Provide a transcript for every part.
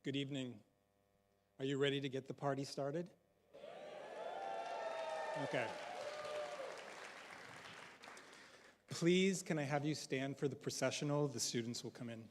Good evening. Are you ready to get the party started? Okay. Please, can I have you stand for the processional? The students will come in.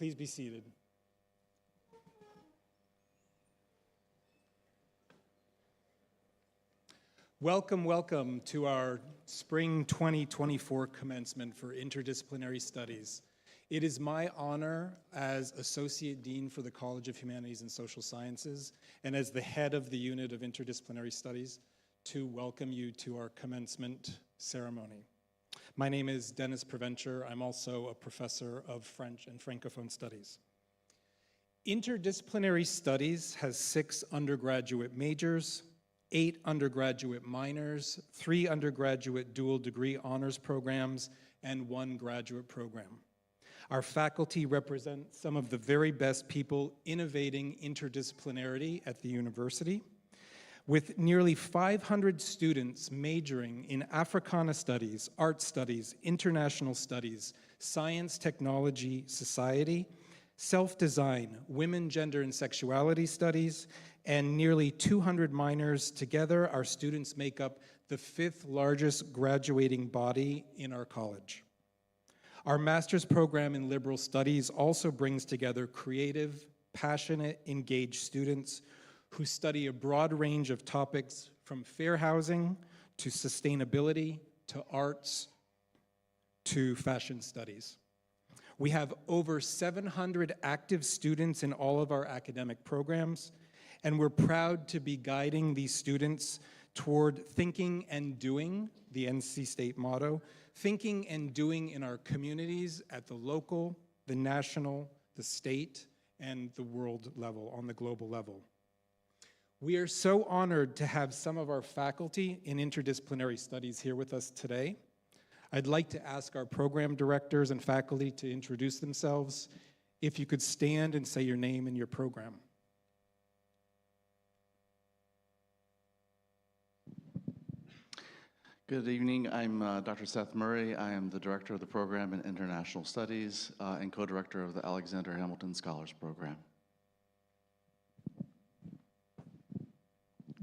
Please be seated. Welcome, welcome to our Spring 2024 commencement for Interdisciplinary Studies. It is my honor as Associate Dean for the College of Humanities and Social Sciences and as the head of the Unit of Interdisciplinary Studies to welcome you to our commencement ceremony. My name is Dennis Preventure. I'm also a professor of French and Francophone studies. Interdisciplinary studies has 6 undergraduate majors, 8 undergraduate minors, 3 undergraduate dual degree honors programs, and 1 graduate program. Our faculty represent some of the very best people innovating interdisciplinarity at the university. with nearly 500 students majoring in Africana studies, art studies, international studies, science, technology, society, self-design, women, gender, and sexuality studies, and nearly 200 minors. Together, our students make up the 5th largest graduating body in our college. Our master's program in liberal studies also brings together creative, passionate, engaged students who study a broad range of topics from fair housing to sustainability to arts to fashion studies. We have over 700 active students in all of our academic programs, and we're proud to be guiding these students toward thinking and doing, the NC State motto, thinking and doing in our communities at the local, the national, the state, and the world level, on the global level. We are so honored to have some of our faculty in interdisciplinary studies here with us today. I'd like to ask our program directors and faculty to introduce themselves. If you could stand and say your name and your program. Good evening. I'm Dr. Seth Murray. I am the director of the program in International Studies and co-director of the Alexander Hamilton Scholars Program.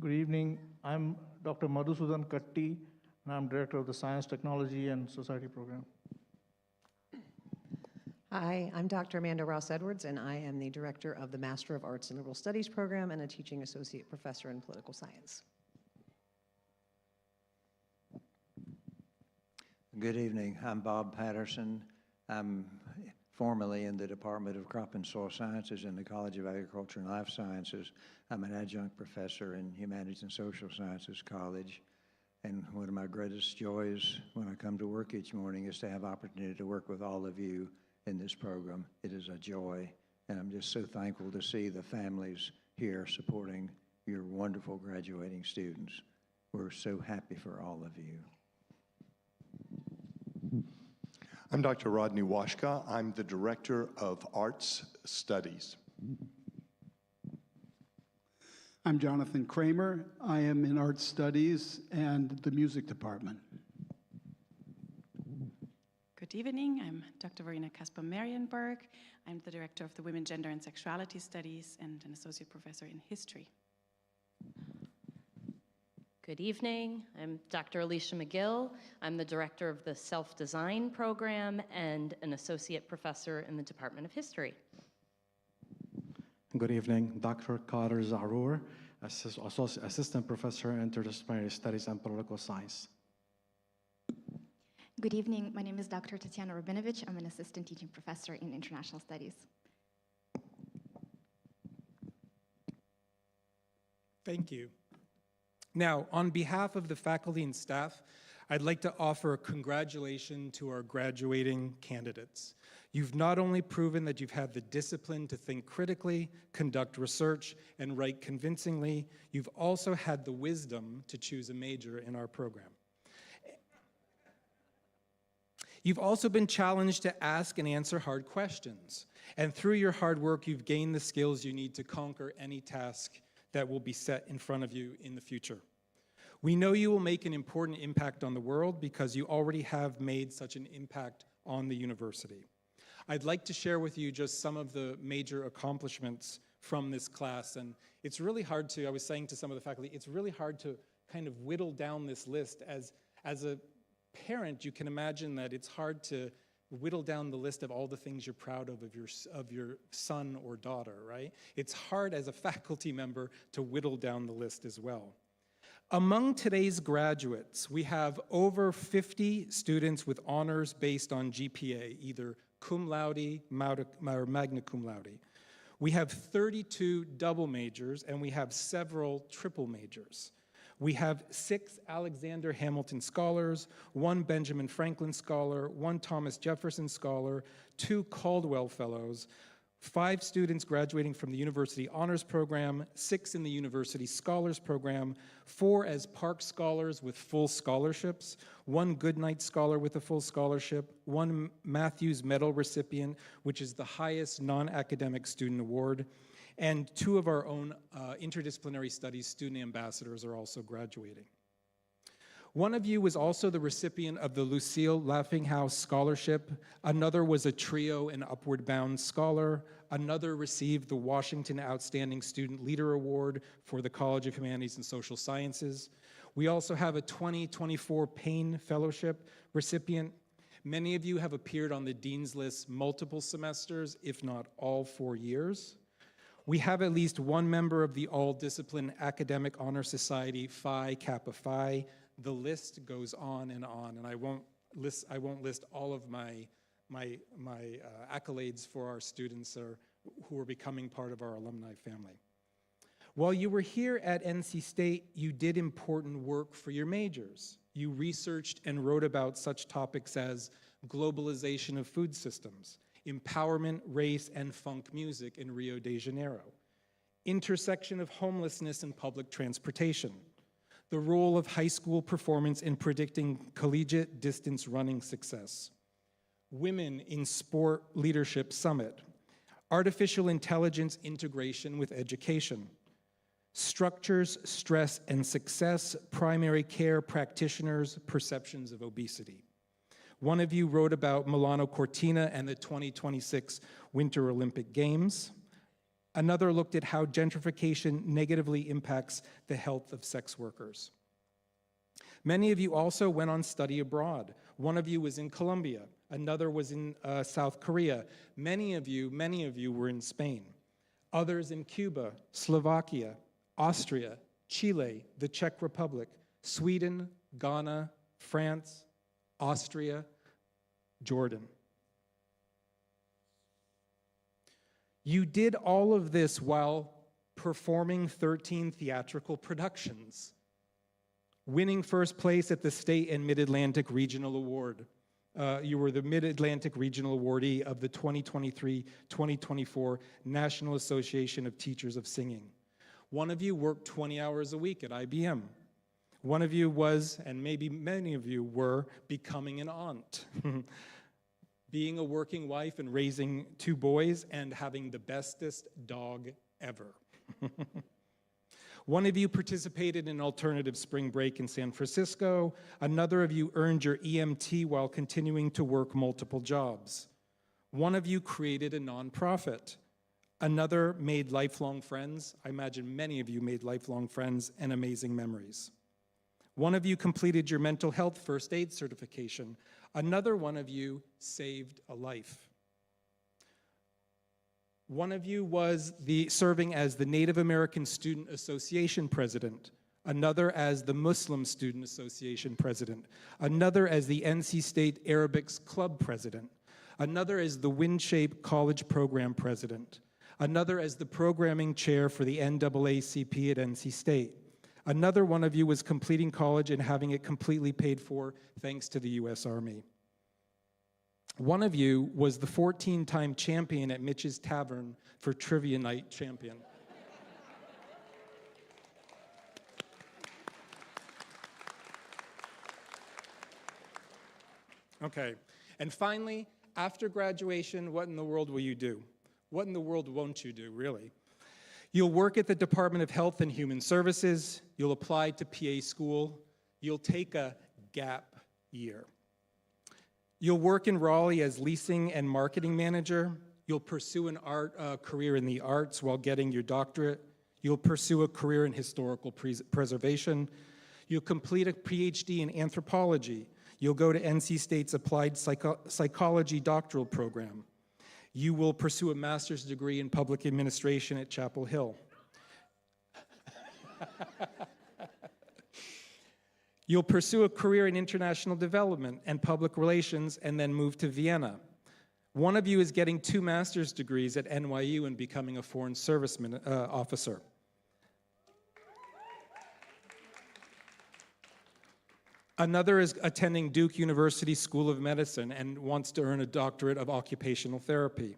Good evening. I'm Dr. Madhusudan Katti, and I'm director of the Science, Technology, and Society Program. Hi, I'm Dr. Amanda Ross-Edwards, and I am the director of the Master of Arts in Liberal Studies program and a teaching associate professor in political science. Good evening. I'm Bob Patterson. I'm formerly in the Department of Crop and Soil Sciences in the College of Agriculture and Life Sciences. I'm an adjunct professor in Humanities and Social Sciences College. And one of my greatest joys when I come to work each morning is to have opportunity to work with all of you in this program. It is a joy, and I'm just so thankful to see the families here supporting your wonderful graduating students. We're so happy for all of you. I'm Dr. Rodney Washka. I'm the Director of Arts Studies. I'm Jonathan Kramer. I am in Art Studies and the Music Department. Good evening. I'm Dr. Verena Kasper-Marienberg. I'm the Director of the Women, Gender, and Sexuality Studies and an Associate Professor in History. Good evening. I'm Dr. Alicia McGill. I'm the director of the Self-Design program and an associate professor in the Department of History. Good evening. Dr. Kader Zarour, assistant professor in interdisciplinary studies and political science. Good evening. My name is Dr. Tatiana Rabinovich. I'm an assistant teaching professor in international studies. Thank you. Now, on behalf of the faculty and staff, I'd like to offer a congratulations to our graduating candidates. You've not only proven that you've had the discipline to think critically, conduct research, and write convincingly, you've also had the wisdom to choose a major in our program. You've also been challenged to ask and answer hard questions. And through your hard work, you've gained the skills you need to conquer any task that will be set in front of you in the future. We know you will make an important impact on the world because you already have made such an impact on the university. I'd like to share with you just some of the major accomplishments from this class, and it's really hard to, I was saying to some of the faculty, it's really hard to kind of whittle down this list. As a parent, you can imagine that it's hard to whittle down the list of all the things you're proud of your son or daughter, right? It's hard as a faculty member to whittle down the list as well. Among today's graduates, we have over 50 students with honors based on GPA, either cum laude or magna cum laude. We have 32 double majors, and we have several triple majors. We have 6 Alexander Hamilton Scholars, 1 Benjamin Franklin Scholar, 1 Thomas Jefferson Scholar, 2 Caldwell Fellows, 5 students graduating from the University Honors Program, 6 in the University Scholars Program, 4 as Park Scholars with full scholarships, 1 Goodnight Scholar with a full scholarship, 1 Matthews Medal recipient, which is the highest non-academic student award, And 2 of our own interdisciplinary studies student ambassadors are also graduating. One of you was also the recipient of the Lucille Laughinghouse Scholarship. Another was a TRIO and Upward Bound Scholar. Another received the Washington Outstanding Student Leader Award for the College of Humanities and Social Sciences. We also have a 2024 Payne Fellowship recipient. Many of you have appeared on the Dean's List multiple semesters, if not all 4 years. We have at least one member of the All-Discipline Academic Honor Society, Phi Kappa Phi. The list goes on, and I won't list all of my accolades for our students who are becoming part of our alumni family. While you were here at NC State, you did important work for your majors. You researched and wrote about such topics as globalization of food systems, empowerment, race, and funk music in Rio de Janeiro, intersection of homelessness and public transportation, the role of high school performance in predicting collegiate distance running success, Women in Sport Leadership Summit, artificial intelligence integration with education, structures, stress, and success, primary care practitioners, perceptions of obesity. One of you wrote about Milano Cortina and the 2026 Winter Olympic Games. Another looked at how gentrification negatively impacts the health of sex workers. Many of you also went on study abroad. One of you was in Colombia. Another was in South Korea. Many of you were in Spain. Others in Cuba, Slovakia, Austria, Chile, the Czech Republic, Sweden, Ghana, France, Austria, Jordan. You did all of this while performing 13 theatrical productions, winning first place at the State and Mid-Atlantic Regional Award. You were the Mid-Atlantic Regional Awardee of the 2023-2024 National Association of Teachers of Singing. One of you worked 20 hours a week at IBM. One of you was, and maybe many of you were, becoming an aunt. Being a working wife and raising 2 boys and having the bestest dog ever. One of you participated in alternative spring break in San Francisco. Another of you earned your EMT while continuing to work multiple jobs. One of you created a nonprofit. Another made lifelong friends. I imagine many of you made lifelong friends and amazing memories. One of you completed your mental health first aid certification. Another one of you saved a life. One of you was serving as the Native American Student Association president. Another as the Muslim Student Association president. Another as the NC State Arabics Club president. Another as the WindShape College Program president. Another as the programming chair for the NAACP at NC State. Another one of you was completing college and having it completely paid for thanks to the U.S. Army. One of you was the 14-time champion at Mitch's Tavern for Trivia Night champion. Okay, and finally, after graduation, what in the world will you do? What in the world won't you do, really? You'll work at the Department of Health and Human Services. You'll apply to PA school. You'll take a gap year. You'll work in Raleigh as leasing and marketing manager. You'll pursue an career in the arts while getting your doctorate. You'll pursue a career in historical preservation. You'll complete a PhD in anthropology. You'll go to NC State's Applied Psychology doctoral program. You will pursue a master's degree in public administration at Chapel Hill. You'll pursue a career in international development and public relations and then move to Vienna. One of you is getting 2 master's degrees at NYU and becoming a foreign service officer. Another is attending Duke University School of Medicine and wants to earn a doctorate of occupational therapy.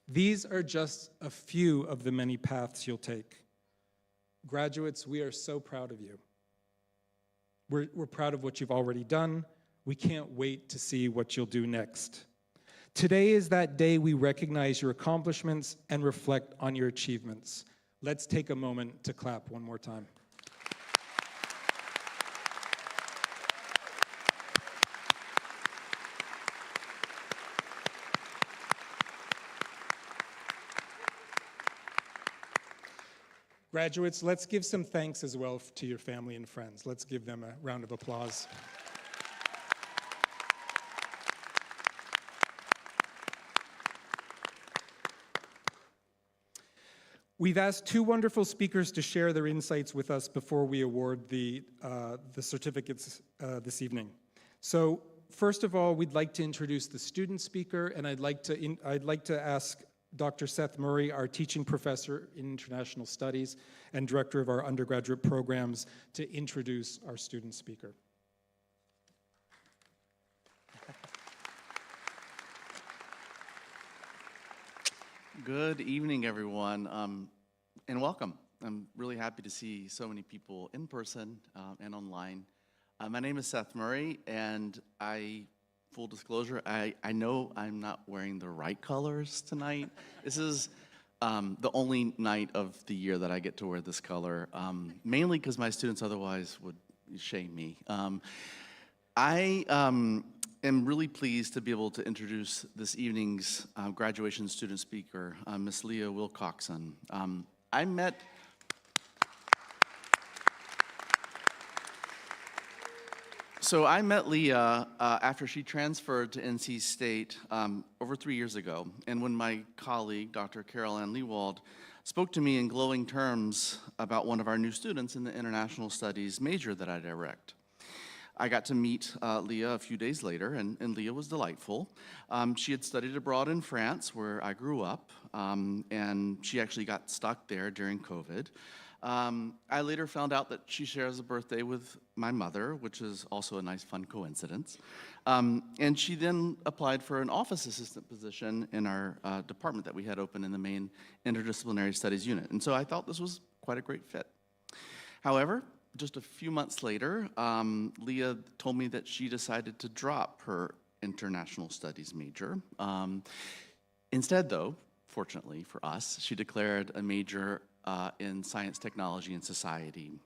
These are just a few of the many paths you'll take. Graduates, we are so proud of you. We're proud of what you've already done. We can't wait to see what you'll do next. Today is that day we recognize your accomplishments and reflect on your achievements. Let's take a moment to clap one more time. Graduates, let's give some thanks as well to your family and friends. Let's give them a round of applause. We've asked two wonderful speakers to share their insights with us before we award the certificates this evening. So first of all, we'd like to introduce the student speaker, and I'd like to ask Dr. Seth Murray, our teaching professor in international studies and director of our undergraduate programs, to introduce our student speaker. Good evening, everyone, and welcome. I'm really happy to see so many people in person and online. My name is Seth Murray, and full disclosure, I know I'm not wearing the right colors tonight. This is the only night of the year that I get to wear this color, mainly because my students otherwise would shame me. I am really pleased to be able to introduce this evening's graduation student speaker, Miss Leah Wilcoxon. I met Leah after she transferred to NC State over 3 years ago, and when my colleague, Dr. Carol Ann Leewald, spoke to me in glowing terms about one of our new students in the International Studies major that I direct. I got to meet Leah a few days later, and Leah was delightful. She had studied abroad in France, where I grew up, and she actually got stuck there during COVID. I later found out that she shares a birthday with my mother, which is also a nice, fun coincidence. And she then applied for an office assistant position in our department that we had open in the main interdisciplinary studies unit. And so I thought this was quite a great fit. However, just a few months later, Leah told me that she decided to drop her international studies major. Instead, though, fortunately for us, she declared a major in science, technology, and society.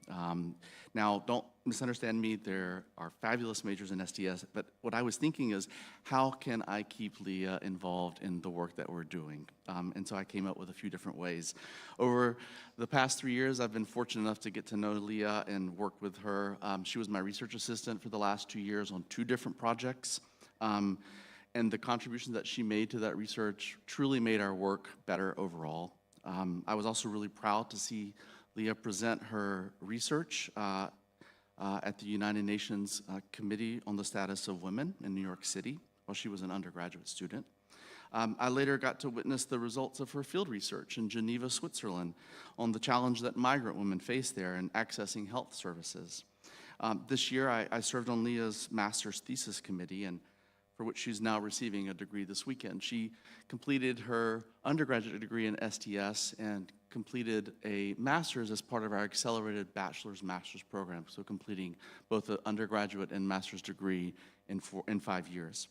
Now, don't misunderstand me, there are fabulous majors in STS, but what I was thinking is, how can I keep Leah involved in the work that we're doing? And so I came up with a few different ways. Over the past 3 years, I've been fortunate enough to get to know Leah and work with her. She was my research assistant for the last 2 years on 2 different projects. And the contributions that she made to that research truly made our work better overall. I was also really proud to see Leah present her research at the United Nations Committee on the Status of Women in New York City while she was an undergraduate student. I later got to witness the results of her field research in Geneva, Switzerland, on the challenge that migrant women face there in accessing health services. This year, I served on Leah's master's thesis committee, and for which she's now receiving a degree this weekend. She completed her undergraduate degree in STS and completed a master's as part of our accelerated master's program, so completing both the undergraduate and master's degree in 5 years.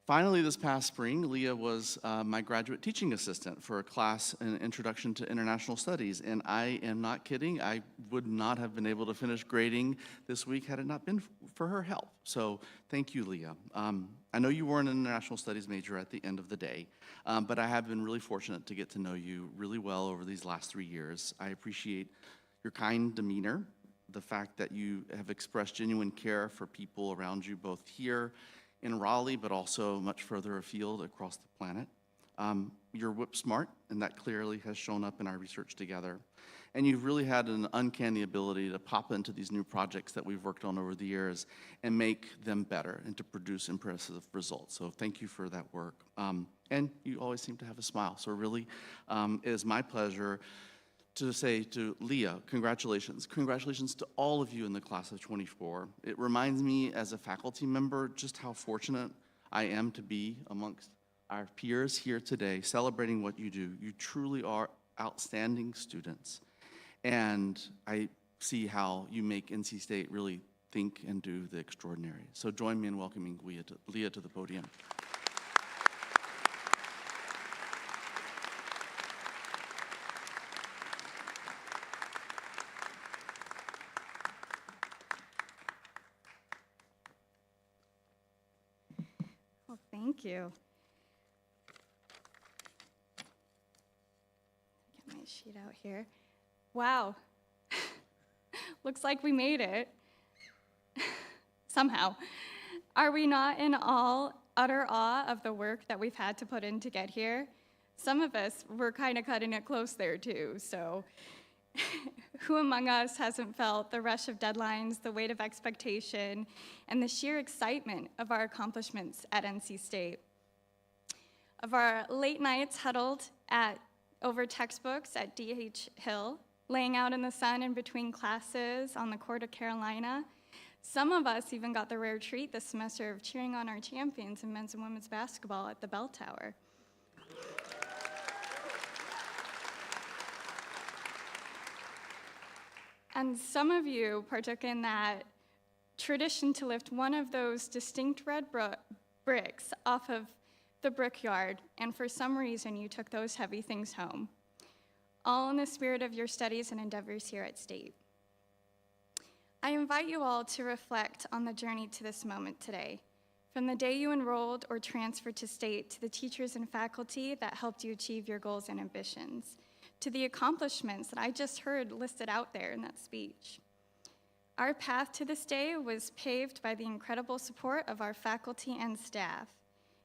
Finally, this past spring, Leah was my graduate teaching assistant for a class in Introduction to International Studies, and I am not kidding. I would not have been able to finish grading this week had it not been for her help. So thank you, Leah. I know you were an international studies major at the end of the day, but I have been really fortunate to get to know you really well over these last 3 years. I appreciate your kind demeanor, the fact that you have expressed genuine care for people around you, both here in Raleigh, but also much further afield across the planet. You're whip smart, and that clearly has shown up in our research together. And you've really had an uncanny ability to pop into these new projects that we've worked on over the years and make them better and to produce impressive results. So thank you for that work. And you always seem to have a smile. So really, it is my pleasure to say to Leah, congratulations. Congratulations to all of you in the class of 24. It reminds me as a faculty member just how fortunate I am to be amongst our peers here today celebrating what you do. You truly are outstanding students. And I see how you make NC State really think and do the extraordinary. So join me in welcoming Leah to the podium. Thank you. Get my sheet out here. Wow. Looks like we made it. Somehow. Are we not in utter awe of the work that we've had to put in to get here? Some of us were kind of cutting it close there too, so who among us hasn't felt the rush of deadlines, the weight of expectation, and the sheer excitement of our accomplishments at NC State? Of our late nights huddled over textbooks at D.H. Hill, laying out in the sun in between classes on the court of Carolina. Some of us even got the rare treat this semester of cheering on our champions in men's and women's basketball at the Bell Tower. And some of you partook in that tradition to lift one of those distinct red bricks off of the brickyard, and for some reason you took those heavy things home, all in the spirit of your studies and endeavors here at State. I invite you all to reflect on the journey to this moment today, from the day you enrolled or transferred to State to the teachers and faculty that helped you achieve your goals and ambitions, to the accomplishments that I just heard listed out there in that speech. Our path to this day was paved by the incredible support of our faculty and staff.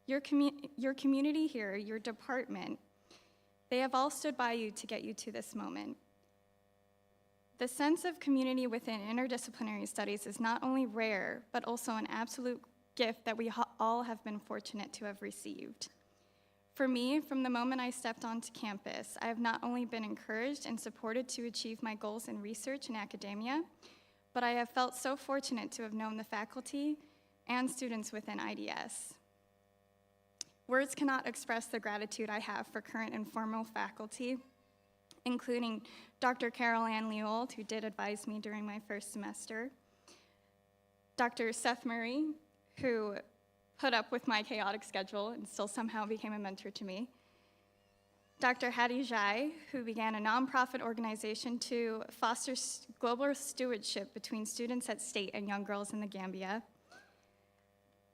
Your community here, your department, they have all stood by you to get you to this moment. The sense of community within interdisciplinary studies is not only rare, but also an absolute gift that we all have been fortunate to have received. For me, from the moment I stepped onto campus, I have not only been encouraged and supported to achieve my goals in research and academia, but I have felt so fortunate to have known the faculty and students within IDS. Words cannot express the gratitude I have for current and former faculty, including Dr. Carol Ann Leold, who did advise me during my first semester, Dr. Seth Murray, who put up with my chaotic schedule and still somehow became a mentor to me, Dr. Hattie Jai, who began a nonprofit organization to foster global stewardship between students at State and young girls in the Gambia,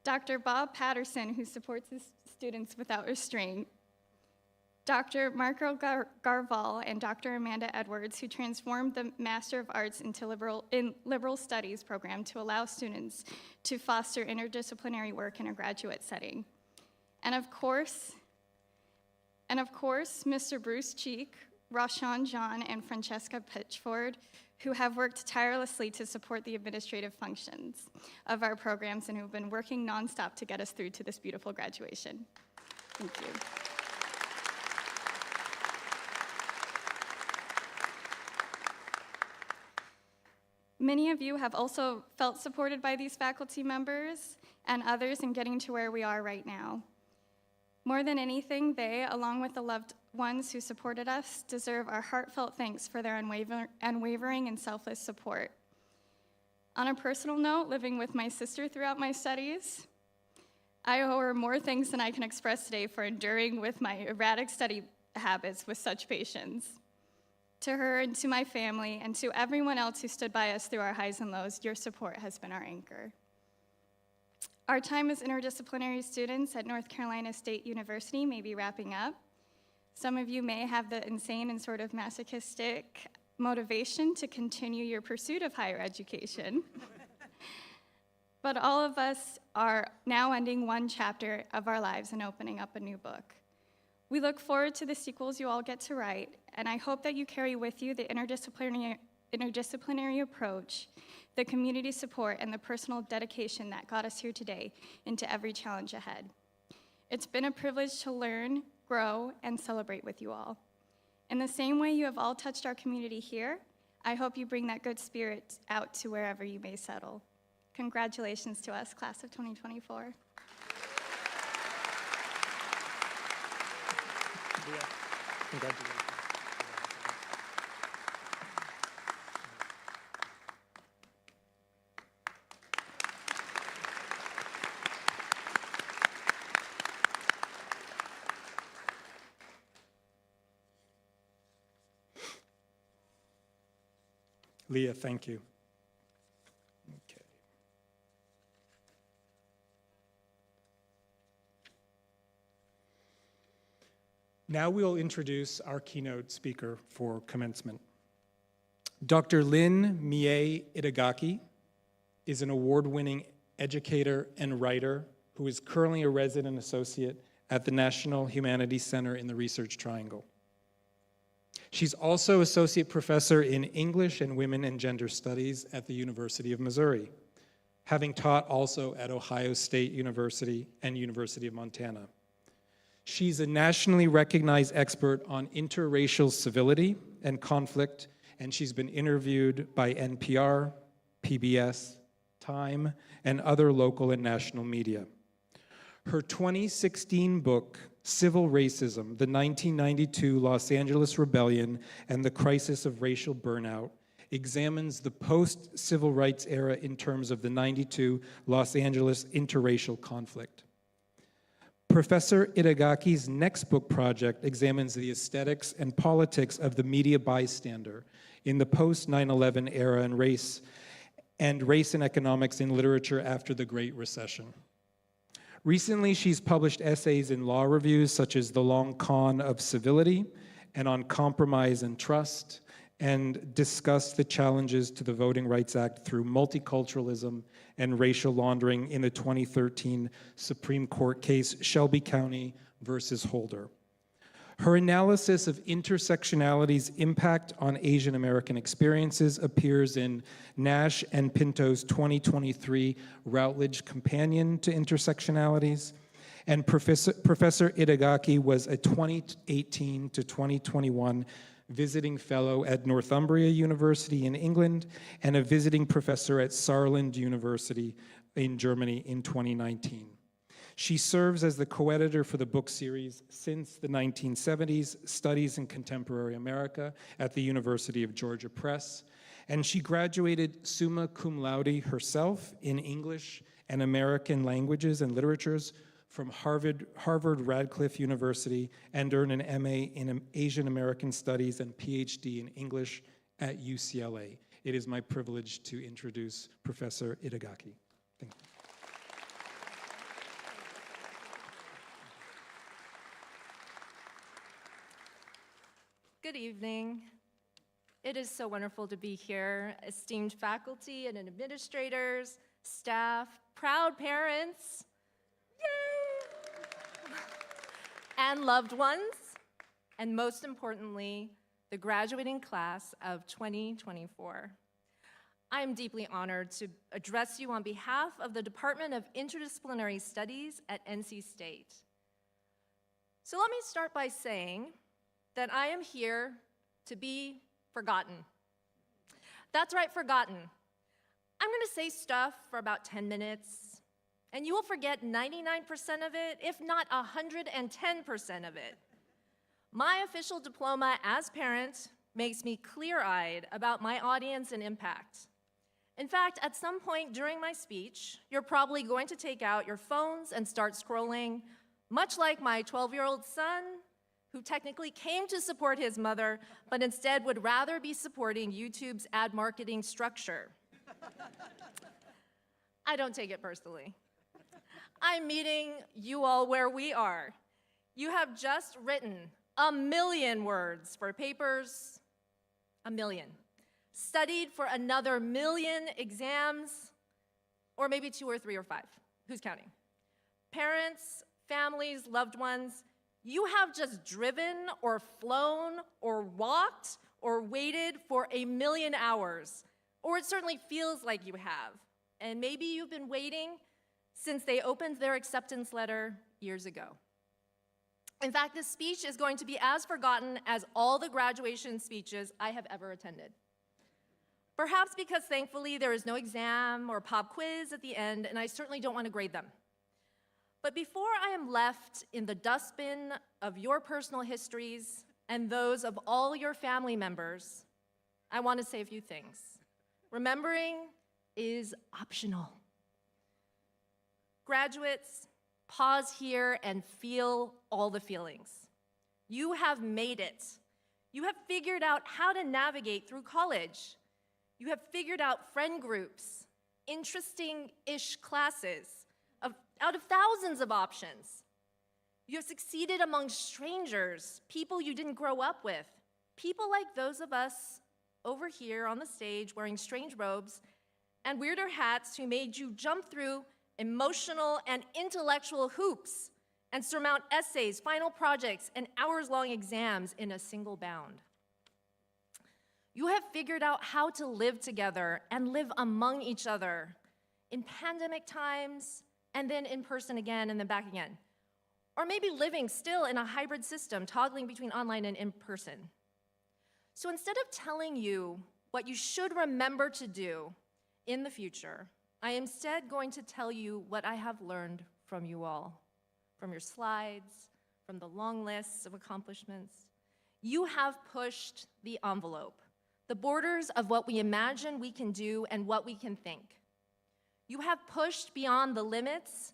Dr. Bob Patterson, who supports his students without restraint, Dr. Marco Garval and Dr. Amanda Edwards, who transformed the Master of Arts into Liberal Studies program to allow students to foster interdisciplinary work in a graduate setting. And of course, Mr. Bruce Cheek, Rashawn John, and Francesca Pitchford, who have worked tirelessly to support the administrative functions of our programs and who've been working nonstop to get us through to this beautiful graduation. Thank you. Many of you have also felt supported by these faculty members and others in getting to where we are right now. More than anything, they, along with the loved ones who supported us, deserve our heartfelt thanks for their unwavering and selfless support. On a personal note, living with my sister throughout my studies, I owe her more thanks than I can express today for enduring with my erratic study habits with such patience. To her and to my family and to everyone else who stood by us through our highs and lows, your support has been our anchor. Our time as interdisciplinary students at North Carolina State University may be wrapping up. Some of you may have the insane and sort of masochistic motivation to continue your pursuit of higher education. But all of us are now ending one chapter of our lives and opening up a new book. We look forward to the sequels you all get to write, and I hope that you carry with you the interdisciplinary approach, the community support, and the personal dedication that got us here today into every challenge ahead. It's been a privilege to learn, grow, and celebrate with you all. In the same way you have all touched our community here, I hope you bring that good spirit out to wherever you may settle. Congratulations to us, class of 2024. Congratulations. Leah, thank you. Okay. Now we'll introduce our keynote speaker for commencement. Dr. Lin Mie Itagaki is an award-winning educator and writer who is currently a resident associate at the National Humanities Center in the Research Triangle. She's also associate professor in English and Women and Gender Studies at the University of Missouri, having taught also at Ohio State University and University of Montana. She's a nationally recognized expert on interracial civility and conflict, and she's been interviewed by NPR, PBS, Time, and other local and national media. Her 2016 book, Civil Racism, the 1992 Los Angeles Rebellion and the Crisis of Racial Burnout, examines the post-civil rights era in terms of the 92 Los Angeles interracial conflict. Professor Itagaki's next book project examines the aesthetics and politics of the media bystander in the post-9/11 era and race and economics in literature after the Great Recession. Recently, she's published essays in law reviews such as The Long Con of Civility and On Compromise and Trust, and discussed the challenges to the Voting Rights Act through multiculturalism and racial laundering in the 2013 Supreme Court case Shelby County versus Holder. Her analysis of intersectionality's impact on Asian American experiences appears in Nash and Pinto's 2023 Routledge Companion to Intersectionalities, and Professor Itagaki was a 2018 to 2021 visiting fellow at Northumbria University in England and a visiting professor at Saarland University in Germany in 2019. She serves as the co-editor for the book series Since the 1970s, Studies in Contemporary America at the University of Georgia Press, and she graduated summa cum laude herself in English and American languages and literatures from Harvard Radcliffe University and earned an MA in Asian American Studies and PhD in English at UCLA. It is my privilege to introduce Professor Itagaki. Thank you. Good evening. It is so wonderful to be here, esteemed faculty and administrators, staff, proud parents, yay! And loved ones, and most importantly, the graduating class of 2024. I am deeply honored to address you on behalf of the Department of Interdisciplinary Studies at NC State. So let me start by saying that I am here to be forgotten. That's right, forgotten. I'm gonna say stuff for about 10 minutes, and you will forget 99% of it, if not 110% of it. My official diploma as parent makes me clear-eyed about my audience and impact. In fact, at some point during my speech, you're probably going to take out your phones and start scrolling, much like my 12-year-old son, who technically came to support his mother, but instead would rather be supporting YouTube's ad marketing structure. I don't take it personally. I'm meeting you all where we are. You have just written 1 million words for papers, 1 million. Studied for another 1 million exams, or maybe 2 or 3 or 5. Who's counting? Parents, families, loved ones, you have just driven or flown or walked or waited for 1 million hours, or it certainly feels like you have. And maybe you've been waiting since they opened their acceptance letter years ago. In fact, this speech is going to be as forgotten as all the graduation speeches I have ever attended. Perhaps because thankfully there is no exam or pop quiz at the end, and I certainly don't want to grade them. But before I am left in the dustbin of your personal histories and those of all your family members, I want to say a few things. Remembering is optional. Graduates, pause here and feel all the feelings. You have made it. You have figured out how to navigate through college. You have figured out friend groups, interesting-ish classes, out of thousands of options. You have succeeded among strangers, people you didn't grow up with, people like those of us over here on the stage wearing strange robes and weirder hats who made you jump through emotional and intellectual hoops and surmount essays, final projects, and hours-long exams in a single bound. You have figured out how to live together and live among each other in pandemic times, and then in person again, and then back again. Or maybe living still in a hybrid system, toggling between online and in person. So instead of telling you what you should remember to do in the future, I am instead going to tell you what I have learned from you all, from your slides, from the long lists of accomplishments. You have pushed the envelope, the borders of what we imagine we can do and what we can think. You have pushed beyond the limits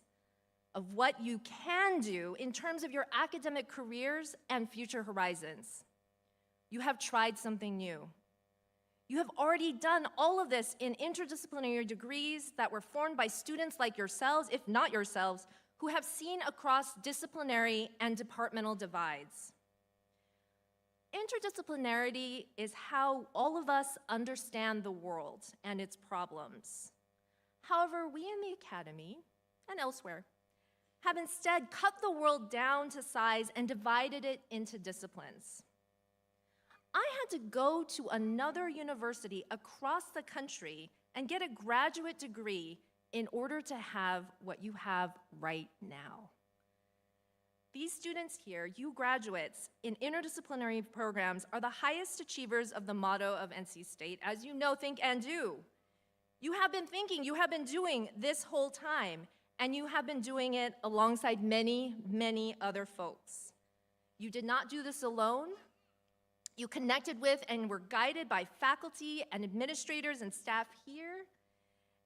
of what you can do in terms of your academic careers and future horizons. You have tried something new. You have already done all of this in interdisciplinary degrees that were formed by students like yourselves, if not yourselves, who have seen across disciplinary and departmental divides. Interdisciplinarity is how all of us understand the world and its problems. However, we in the academy and elsewhere have instead cut the world down to size and divided it into disciplines. I had to go to another university across the country and get a graduate degree in order to have what you have right now. These students here, you graduates in interdisciplinary programs, are the highest achievers of the motto of NC State, as you know, think and do. You have been thinking, you have been doing this whole time, and you have been doing it alongside many, many other folks. You did not do this alone. You connected with and were guided by faculty and administrators and staff here,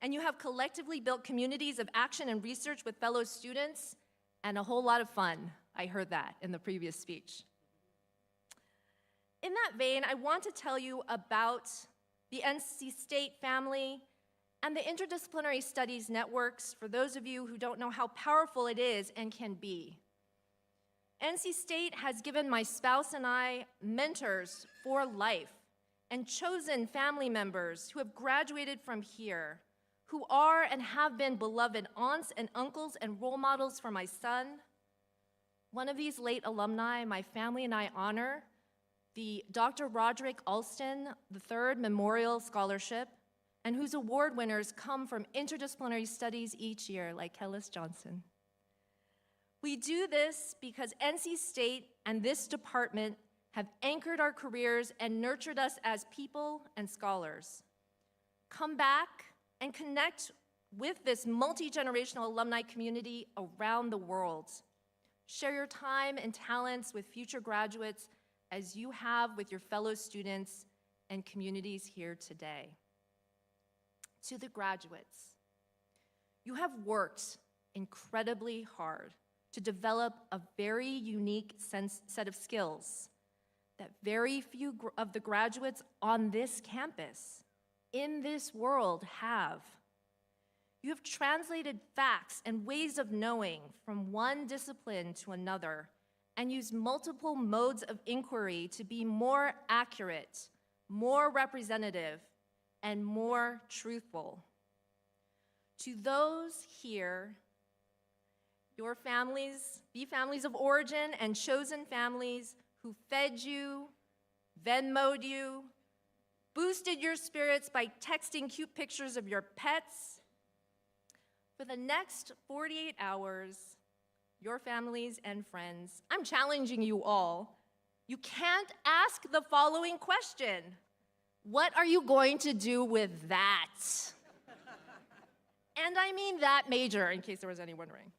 and you have collectively built communities of action and research with fellow students, and a whole lot of fun. I heard that in the previous speech. In that vein, I want to tell you about the NC State family and the Interdisciplinary Studies networks, for those of you who don't know how powerful it is and can be. NC State has given my spouse and I mentors for life and chosen family members who have graduated from here, who are and have been beloved aunts and uncles and role models for my son. One of these late alumni, my family and I honor the Dr. Roderick Alston III Memorial Scholarship, and whose award winners come from interdisciplinary studies each year, like Kellis Johnson. We do this because NC State and this department have anchored our careers and nurtured us as people and scholars. Come back and connect with this multi-generational alumni community around the world. Share your time and talents with future graduates as you have with your fellow students and communities here today. To the graduates, you have worked incredibly hard to develop a very unique set of skills that very few of the graduates on this campus, in this world, have. You have translated facts and ways of knowing from one discipline to another and used multiple modes of inquiry to be more accurate, more representative, and more truthful. To those here, your families, the families of origin and chosen families who fed you, Venmo'd you, boosted your spirits by texting cute pictures of your pets. For the next 48 hours, your families and friends, I'm challenging you all. You can't ask the following question. What are you going to do with that? And I mean that major, in case there was any wondering.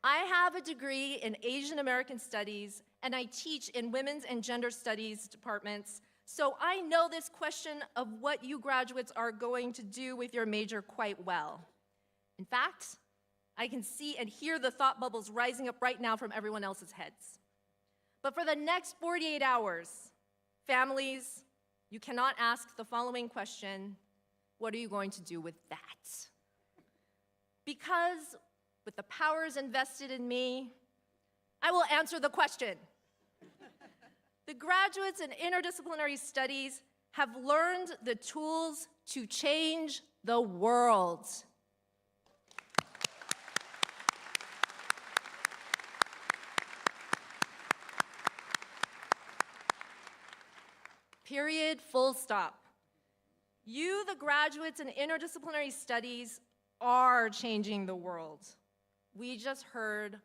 I have a degree in Asian American Studies, and I teach in Women's and Gender Studies departments, so I know this question of what you graduates are going to do with your major quite well. In fact, I can see and hear the thought bubbles rising up right now from everyone else's heads. But for the next 48 hours, families, you cannot ask the following question: what are you going to do with that? Because with the powers invested in me, I will answer the question. The graduates in interdisciplinary studies have learned the tools to change the world. Period, full stop. You, the graduates in interdisciplinary studies, are changing the world. We just heard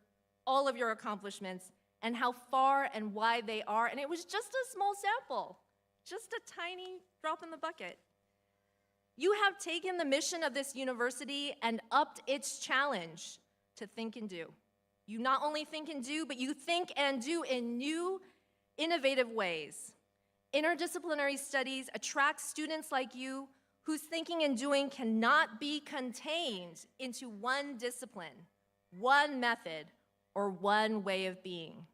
all of your accomplishments and how far and wide they are, and it was just a small sample, just a tiny drop in the bucket. You have taken the mission of this university and upped its challenge to think and do. You not only think and do, but you think and do in new, innovative ways. Interdisciplinary studies attract students like you whose thinking and doing cannot be contained into one discipline, one method, or one way of being.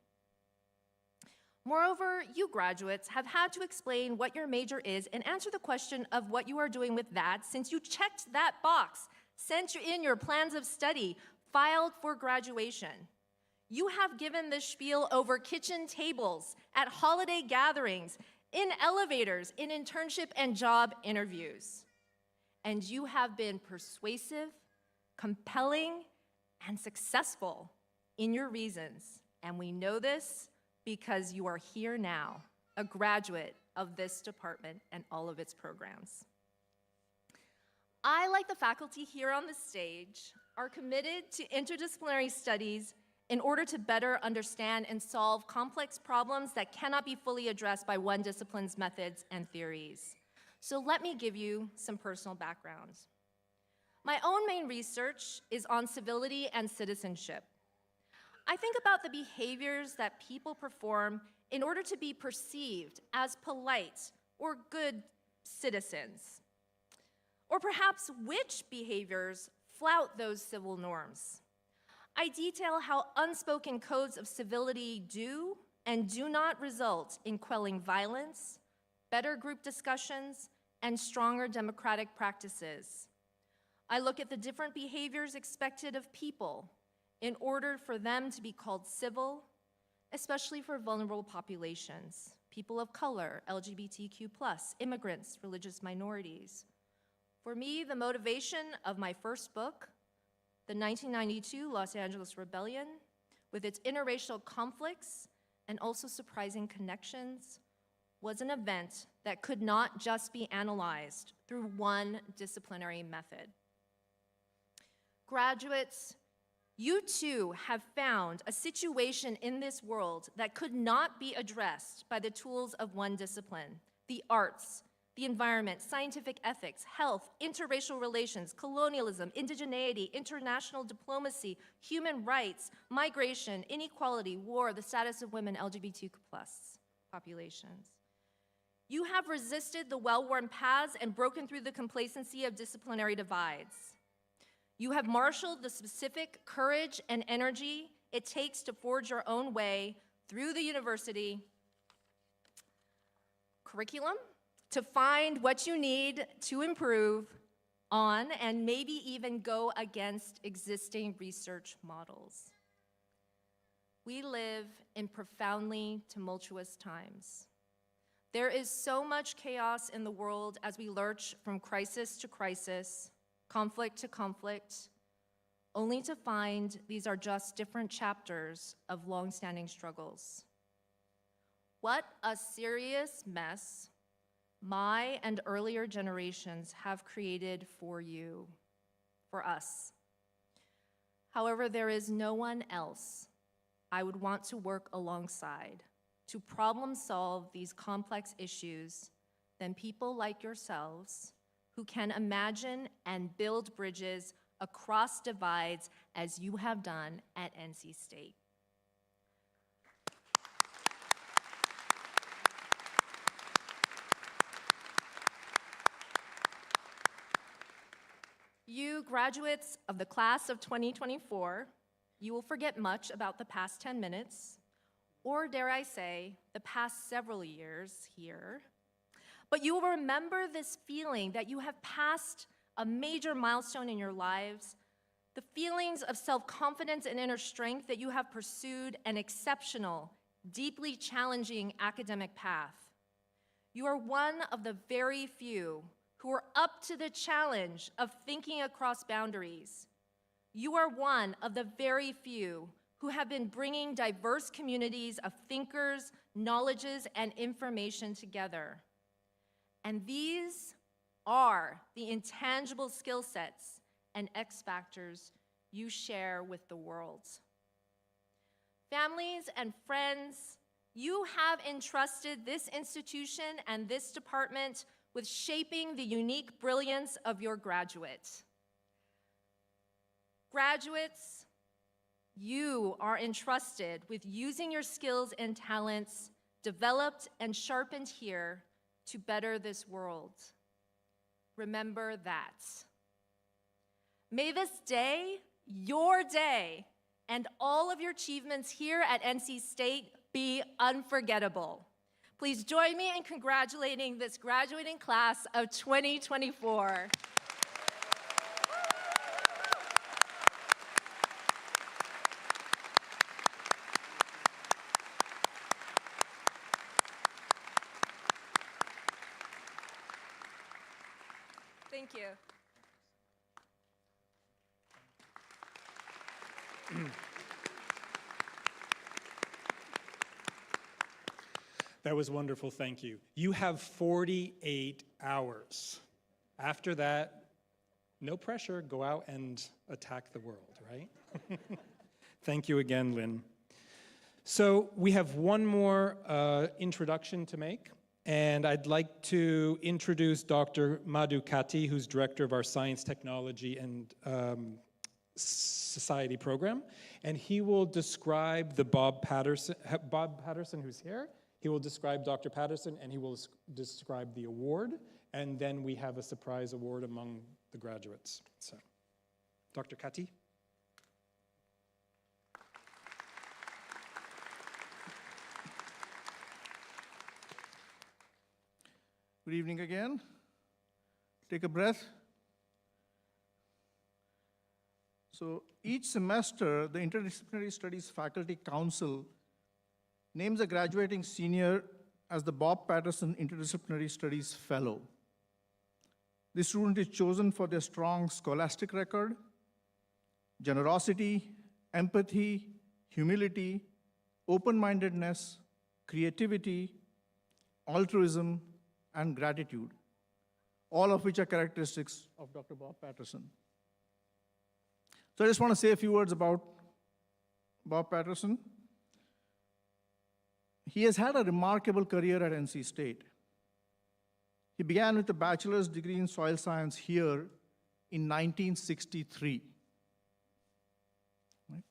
Moreover, you graduates have had to explain what your major is and answer the question of what you are doing with that since you checked that box, sent in your plans of study, filed for graduation. You have given this spiel over kitchen tables, at holiday gatherings, in elevators, in internship and job interviews. And you have been persuasive, compelling, and successful in your reasons. And we know this because you are here now, a graduate of this department and all of its programs. I, like the faculty here on the stage, are committed to interdisciplinary studies in order to better understand and solve complex problems that cannot be fully addressed by one discipline's methods and theories. So let me give you some personal background. My own main research is on civility and citizenship. I think about the behaviors that people perform in order to be perceived as polite or good citizens. Or perhaps which behaviors flout those civil norms. I detail how unspoken codes of civility do and do not result in quelling violence, better group discussions, and stronger democratic practices. I look at the different behaviors expected of people in order for them to be called civil, especially for vulnerable populations, people of color, LGBTQ+, immigrants, religious minorities. For me, the motivation of my first book, the 1992 Los Angeles Rebellion, with its interracial conflicts and also surprising connections, was an event that could not just be analyzed through one disciplinary method. Graduates, you too have found a situation in this world that could not be addressed by the tools of one discipline: the arts, the environment, scientific ethics, health, interracial relations, colonialism, indigeneity, international diplomacy, human rights, migration, inequality, war, the status of women, LGBTQ+ populations. You have resisted the well-worn paths and broken through the complacency of disciplinary divides. You have marshaled the specific courage and energy it takes to forge your own way through the university curriculum to find what you need to improve on and maybe even go against existing research models. We live in profoundly tumultuous times. There is so much chaos in the world as we lurch from crisis to crisis, conflict to conflict, only to find these are just different chapters of long-standing struggles. What a serious mess my and earlier generations have created for you, for us. However, there is no one else I would want to work alongside to problem solve these complex issues than people like yourselves who can imagine and build bridges across divides as you have done at NC State. You graduates of the class of 2024, you will forget much about the past 10 minutes, or dare I say, the past several years here, but you will remember this feeling that you have passed a major milestone in your lives, the feelings of self-confidence and inner strength that you have pursued an exceptional, deeply challenging academic path. You are one of the very few who are up to the challenge of thinking across boundaries. You are one of the very few who have been bringing diverse communities of thinkers, knowledges, and information together. And these are the intangible skill sets and X factors you share with the world. Families and friends, you have entrusted this institution and this department with shaping the unique brilliance of your graduates. Graduates, you are entrusted with using your skills and talents developed and sharpened here to better this world. Remember that. May this day, your day, and all of your achievements here at NC State be unforgettable. Please join me in congratulating this graduating class of 2024. Thank you. That was wonderful, thank you. You have 48 hours. After that, no pressure, go out and attack the world, right? Thank you again, Lynn. So we have one more introduction to make, and I'd like to introduce Dr. Madhu Kati, who's director of our Science, Technology, and Society program, and he will describe the Bob Patterson, who's here. He will describe Dr. Patterson, and he will describe the award, and then we have a surprise award among the graduates. So, Dr. Kati. Good evening again. Take a breath. So each semester, the Interdisciplinary Studies Faculty Council names a graduating senior as the Bob Patterson Interdisciplinary Studies Fellow. This student is chosen for their strong scholastic record, generosity, empathy, humility, open-mindedness, creativity, altruism, and gratitude, all of which are characteristics of Dr. Bob Patterson. So I just want to say a few words about Bob Patterson. He has had a remarkable career at NC State. He began with a bachelor's degree in soil science here in 1963. Right?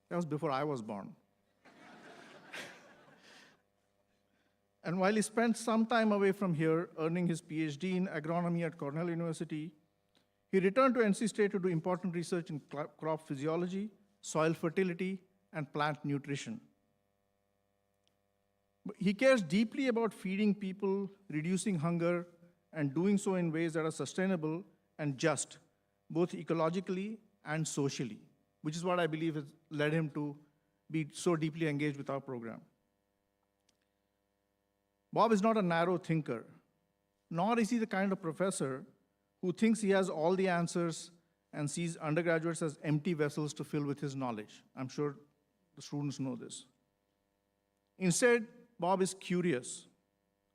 That was before I was born. And while he spent some time away from here, earning his PhD in agronomy at Cornell University, he returned to NC State to do important research in crop physiology, soil fertility, and plant nutrition. He cares deeply about feeding people, reducing hunger, and doing so in ways that are sustainable and just, both ecologically and socially, which is what I believe has led him to be so deeply engaged with our program. Bob is not a narrow thinker, nor is he the kind of professor who thinks he has all the answers and sees undergraduates as empty vessels to fill with his knowledge. I'm sure the students know this. Instead, Bob is curious.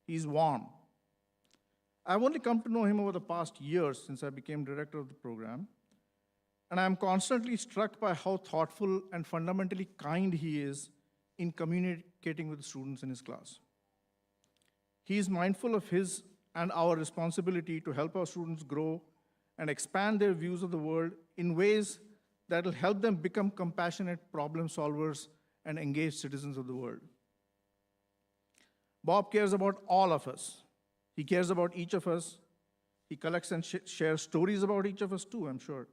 He's warm. I've only come to know him over the past years since I became director of the program, and I'm constantly struck by how thoughtful and fundamentally kind he is in communicating with the students in his class. He is mindful of his and our responsibility to help our students grow and expand their views of the world in ways that will help them become compassionate problem solvers and engaged citizens of the world. Bob cares about all of us. He cares about each of us. He collects and shares stories about each of us too, I'm sure.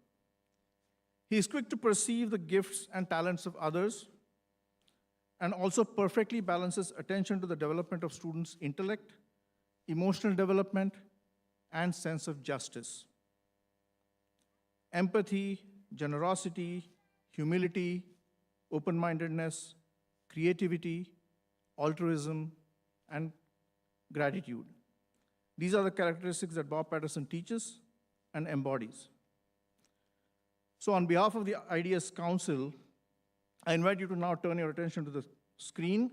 He is quick to perceive the gifts and talents of others, and also perfectly balances attention to the development of students' intellect, emotional development, and sense of justice. empathy, generosity, humility, open-mindedness, creativity, altruism, and gratitude. These are the characteristics that Bob Patterson teaches and embodies. So on behalf of the IDS Council, I invite you to now turn your attention to the screen,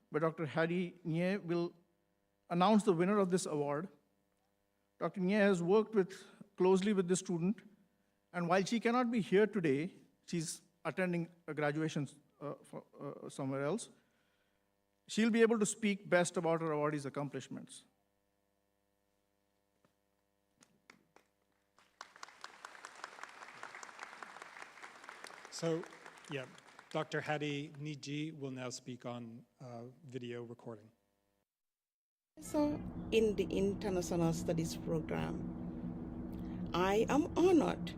where Dr. Hattie Nye will announce the winner of this award. Dr. Nye has worked closely with this student, and while she cannot be here today, she's attending a graduation somewhere else, she'll be able to speak best about her awardee's accomplishments. So, yeah, Dr. Hattie Nye will now speak on video recording. So, in the International Studies program, I am honored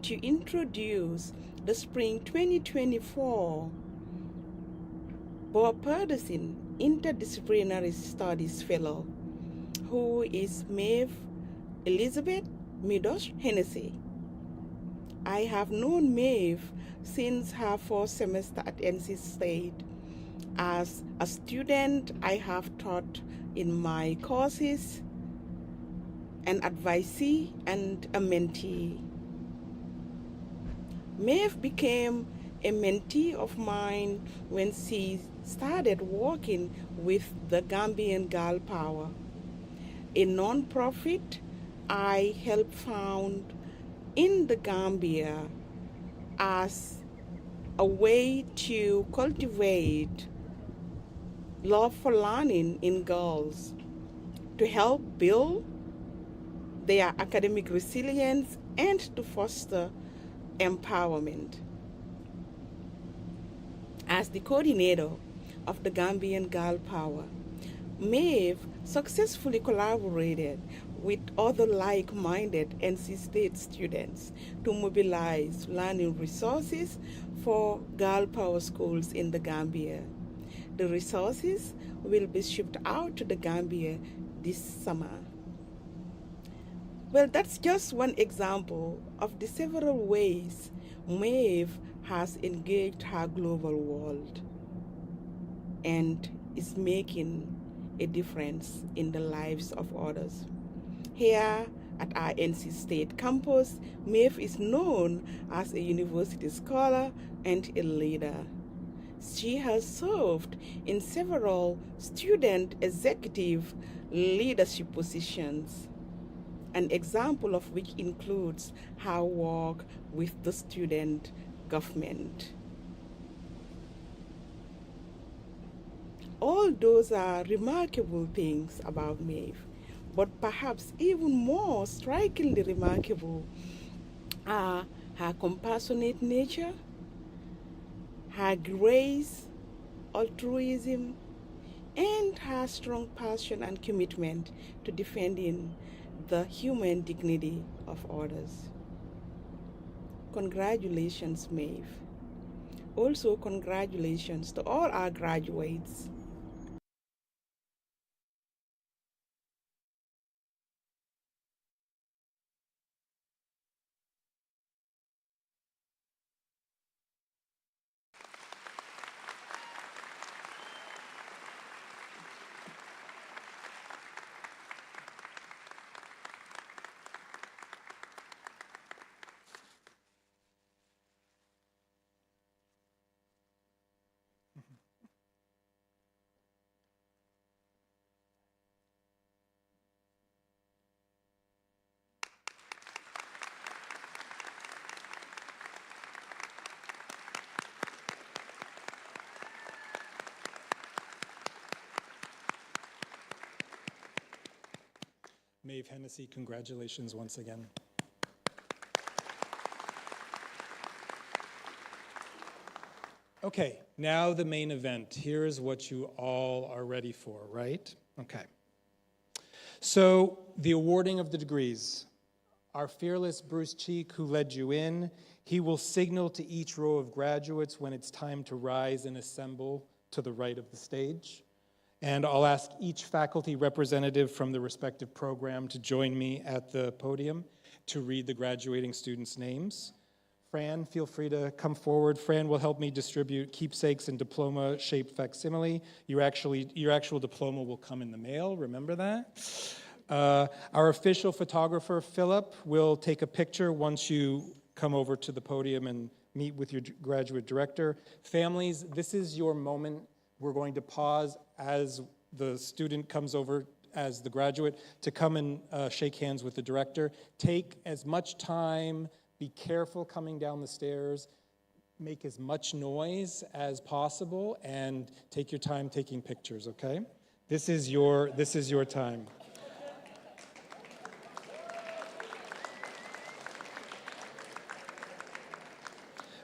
to introduce the Spring 2024 Bob Patterson Interdisciplinary Studies Fellow, who is Maeve Elizabeth Meadows Hennessy. I have known Maeve since her first semester at NC State. As a student, I have taught in my courses, an advisee and a mentee. Maeve became a mentee of mine when she started working with the Gambian Girl Power, a non-profit I helped found in the Gambia as a way to cultivate love for learning in girls, to help build their academic resilience and to foster empowerment. As the coordinator of the Gambian Girl Power, Maeve successfully collaborated with other like-minded NC State students to mobilize learning resources for Girl Power schools in the Gambia. The resources will be shipped out to the Gambia this summer. Well, that's just one example of the several ways Maeve has engaged her global world and is making a difference in the lives of others. Here at our NC State campus, Maeve is known as a university scholar and a leader. She has served in several student executive leadership positions, an example of which includes her work with the student government. All those are remarkable things about Maeve, but perhaps even more strikingly remarkable are her compassionate nature, her grace, altruism, and her strong passion and commitment to defending the human dignity of others. Congratulations, Maeve. Also, congratulations to all our graduates. Maeve Hennessy, congratulations once again. Okay, now the main event. Here is what you all are ready for, right? Okay. So, the awarding of the degrees. Our fearless Bruce Cheek, who led you in, he will signal to each row of graduates when it's time to rise and assemble to the right of the stage. And I'll ask each faculty representative from the respective program to join me at the podium. to read the graduating students' names. Fran, feel free to come forward. Fran will help me distribute keepsakes and diploma-shaped facsimile. Your actual diploma will come in the mail, remember that? Our official photographer, Philip, will take a picture once you come over to the podium and meet with your graduate director. Families, this is your moment. We're going to pause as the student comes over as the graduate to come and shake hands with the director. Take as much time, be careful coming down the stairs, make as much noise as possible, and take your time taking pictures, okay? This is your time.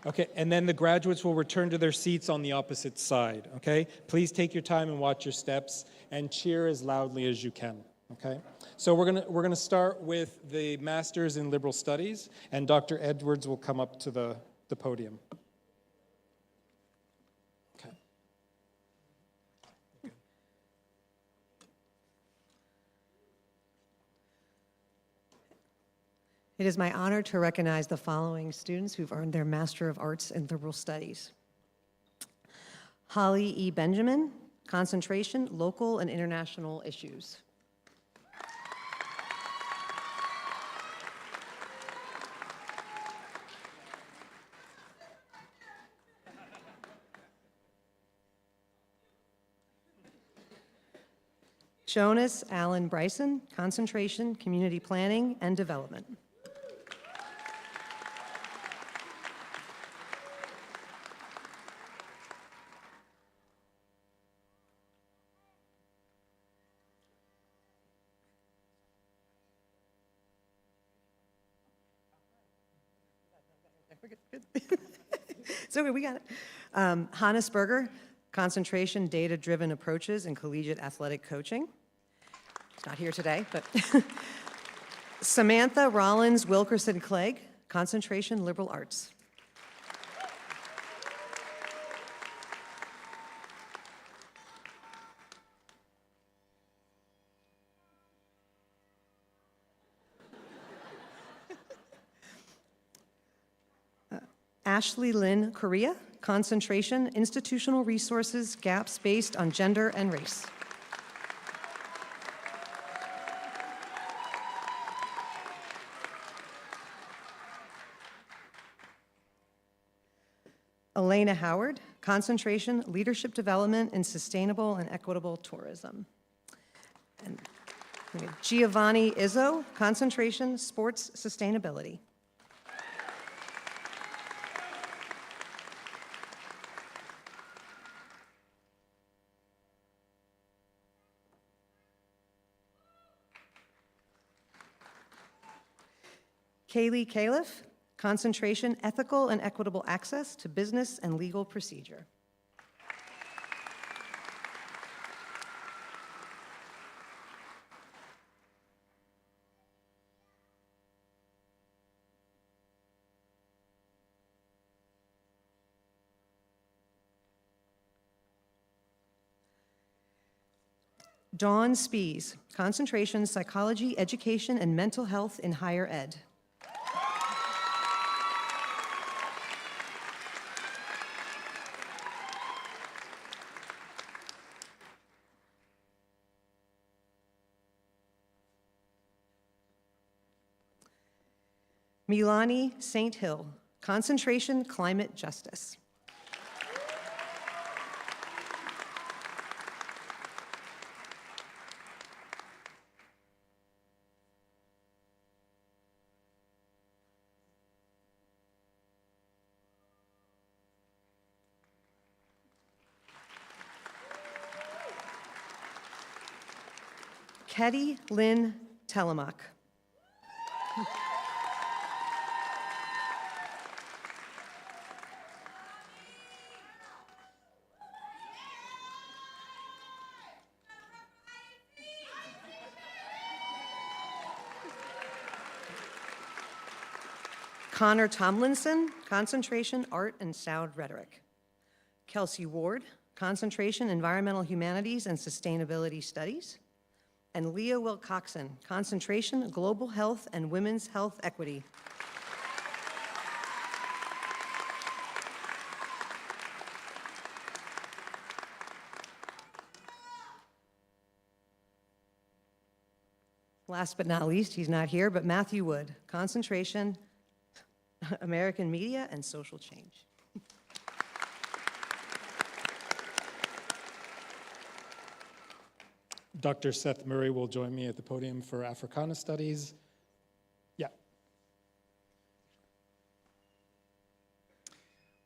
Okay, and then the graduates will return to their seats on the opposite side, okay? Please take your time and watch your steps and cheer as loudly as you can, okay? So we're gonna start with the Masters in Liberal Studies, and Dr. Edwards will come up to the podium. Okay. It is my honor to recognize the following students who've earned their Master of Arts in Liberal Studies. Holly E. Benjamin, Concentration, Local and International Issues. Jonas Allen Bryson, Concentration, Community Planning and Development. So we got it. Hannes Berger, Concentration, Data-Driven Approaches in Collegiate Athletic Coaching. He's not here today, but Samantha Rollins Wilkerson Clegg, Concentration, Liberal Arts. Ashley Lynn Correa, Concentration, Institutional Resources, Gaps Based on Gender and Race. Elena Howard, Concentration, Leadership Development in Sustainable and Equitable Tourism. And Giovanni Izzo, Concentration, Sports Sustainability. Kaylee Califf, Concentration, Ethical and Equitable Access to Business and Legal Procedure. Dawn Spees, Concentration, Psychology, Education, and Mental Health in Higher Ed. Milani St. Hill, Concentration, Climate Justice. Ketty Lynn Telemak. Connor Tomlinson, Concentration, Art and Sound Rhetoric. Kelsey Ward, Concentration, Environmental Humanities and Sustainability Studies. and Leah Wilcoxon, concentration, global health and women's health equity. Last but not least, he's not here, but Matthew Wood, concentration, American media and social change. Dr. Seth Murray will join me at the podium for Africana Studies. Yeah.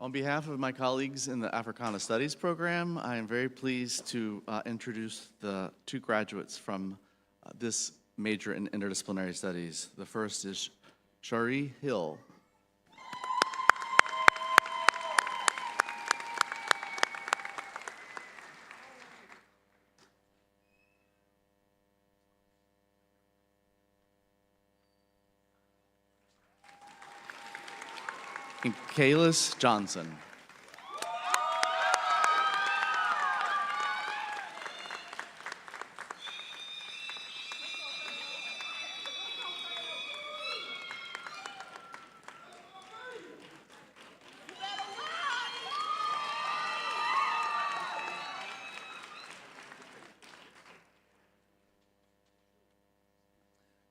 On behalf of my colleagues in the Africana Studies program, I am very pleased to introduce the two graduates from this major in interdisciplinary studies. The first is Shari Hill. And Kalis Johnson.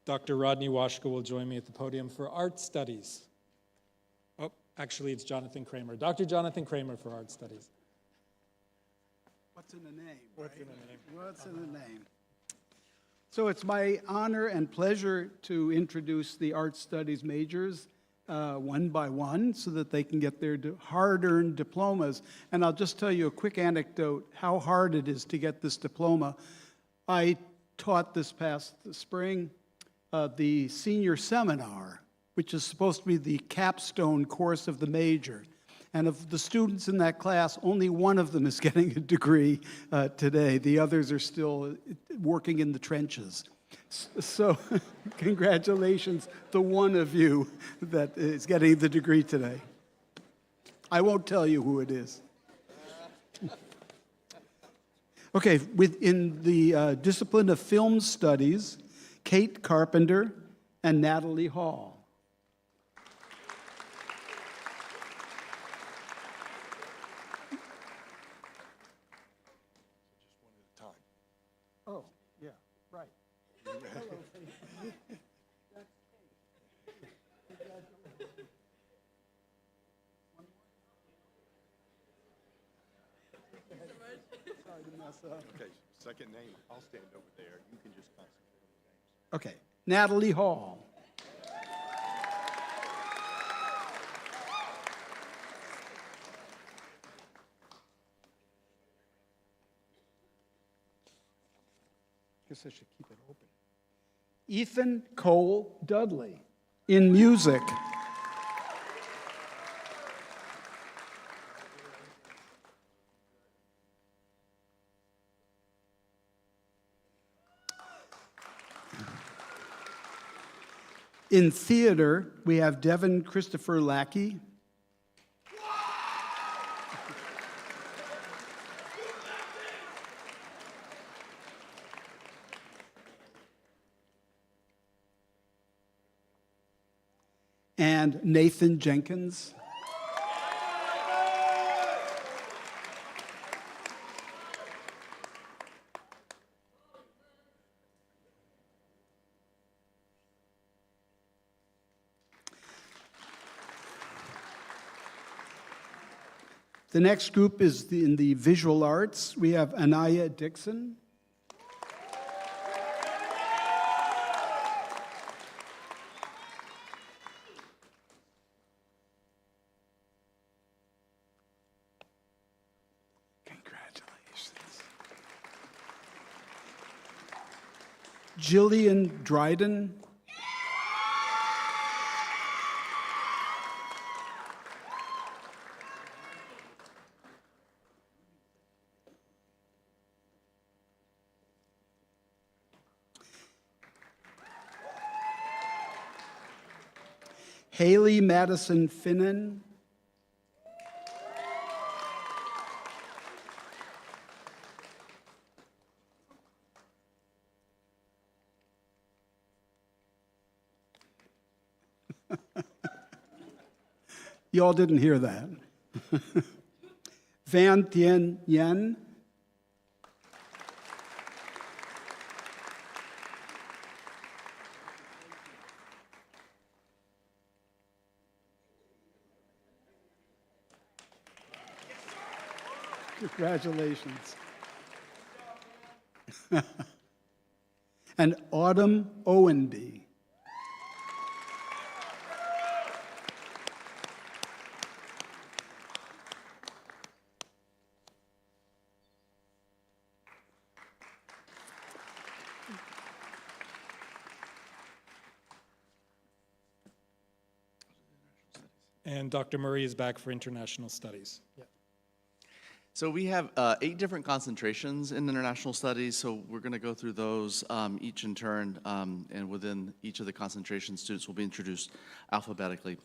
Dr. Rodney Washka will join me at the podium for art studies. Oh, actually, it's Jonathan Kramer. Dr. Jonathan Kramer for art studies. What's in the name? What's in the name? What's in the name? So it's my honor and pleasure to introduce the art studies majors one by one so that they can get their hard-earned diplomas. And I'll just tell you a quick anecdote how hard it is to get this diploma. I taught this past spring the senior seminar, which is supposed to be the capstone course of the major. And of the students in that class, only one of them is getting a degree today. The others are still working in the trenches. So congratulations, the one of you that is getting the degree today. I won't tell you who it is. Okay, within the discipline of film studies, Kate Carpenter and Natalie Hall. Oh, yeah, right. Sorry to mess up. Okay, second name, I'll stand over there. You can just concentrate on the names. Okay, Natalie Hall. Guess I should keep it open. Ethan Cole Dudley in music. In theater, we have Devin Christopher Lackey. And Nathan Jenkins. The next group is in the visual arts. We have Anaya Dixon. Congratulations. Jillian Dryden. Haley Madison Finnan. You all didn't hear that. Van Tien Yen. Congratulations. And Autumn Owenby. And Dr. Murray is back for international studies. So we have 8 different concentrations in international studies, so we're going to go through those each in turn, and within each of the concentration, students will be introduced alphabetically.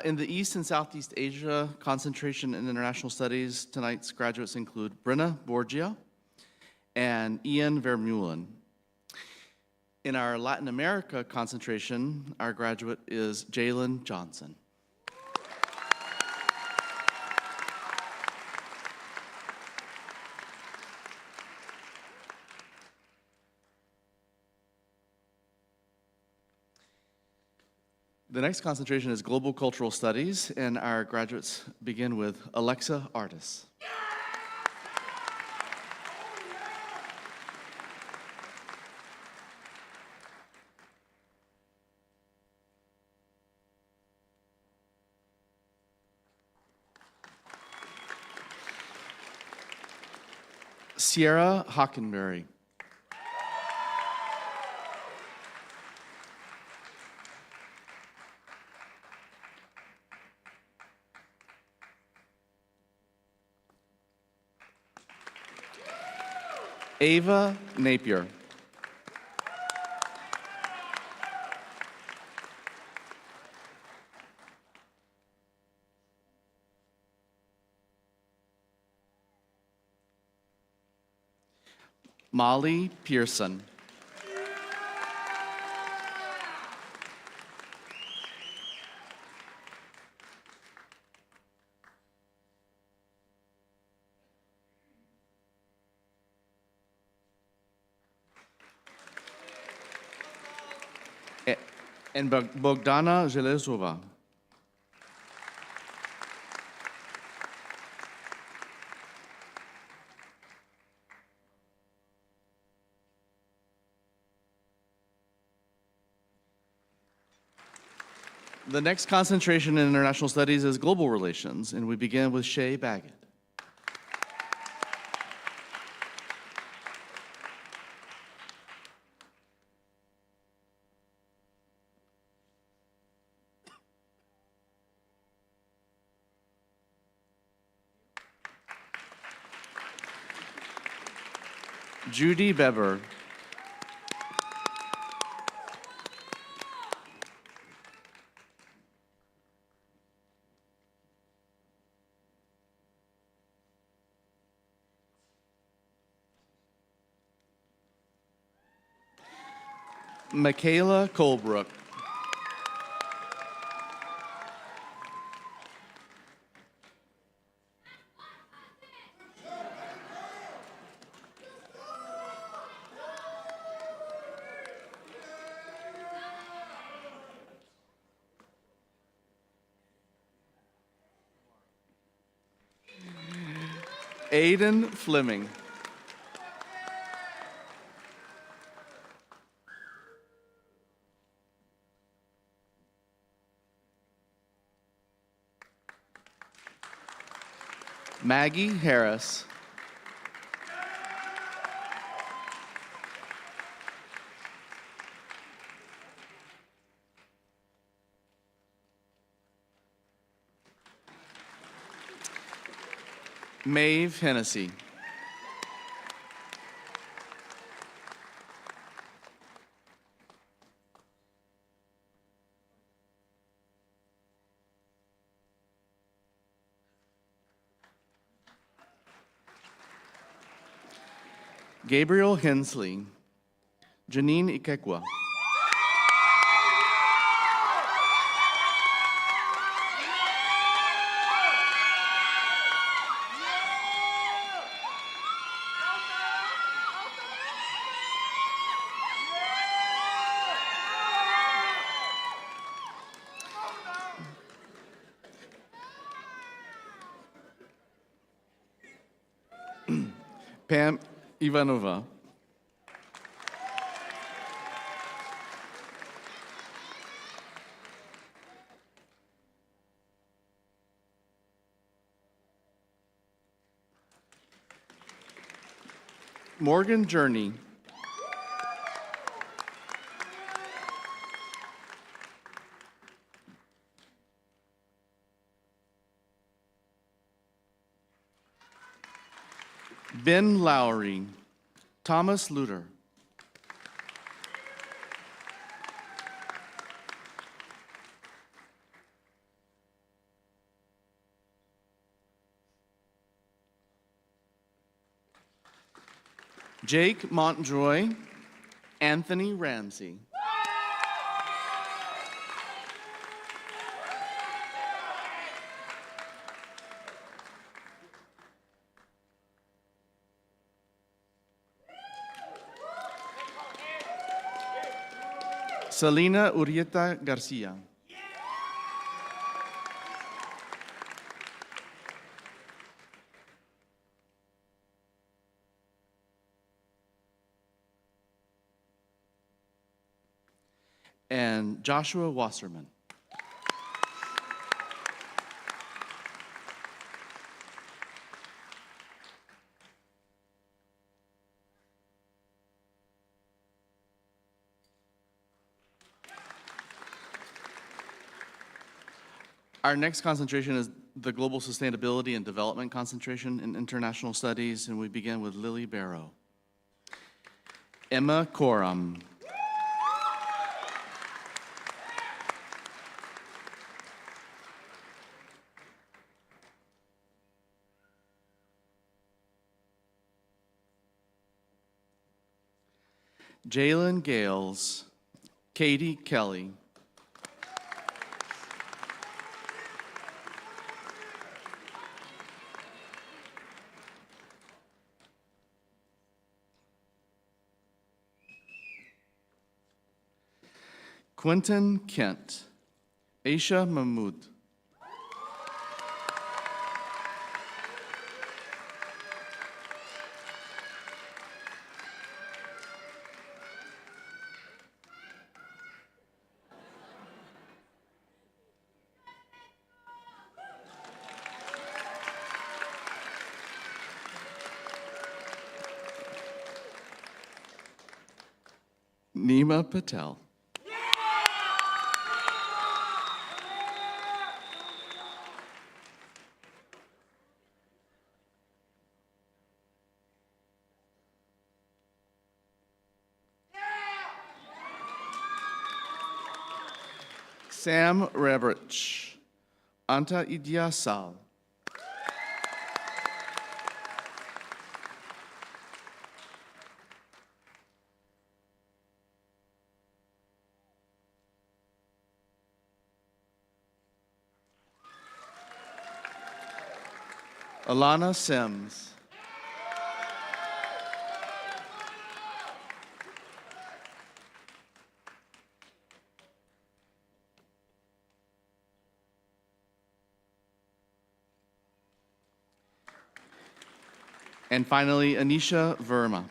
In the East and Southeast Asia concentration in international studies, tonight's graduates include Brenna Borgia and Ian Vermeulen. In our Latin America concentration, our graduate is Jalen Johnson. The next concentration is Global Cultural Studies, and our graduates begin with Alexa Artis. Sierra Hockenberry. Ava Napier. Molly Pearson. And Bogdana Zelezova. The next concentration in international studies is global relations, and we begin with Shay Baggett. Judy Bever. Michaela Colebrook. Aiden Fleming. Maggie Harris. Maeve Hennessy. Gabriel Hensley. Janine Ikekwa. Pam Ivanova. Morgan Journey. Ben Lowry. Thomas Luter. Jake Montjoy. Anthony Ramsey. Selena Urieta Garcia. And Joshua Wasserman. Our next concentration is the Global Sustainability and Development concentration in international studies, and we begin with Lily Barrow. Emma Coram. Jalen Gales. Katie Kelly. Quentin Kent. Aisha Mahmood. Nima Patel. Sam Rebrich. Anta Idiasal. Alana Sims. And finally, Anisha Verma.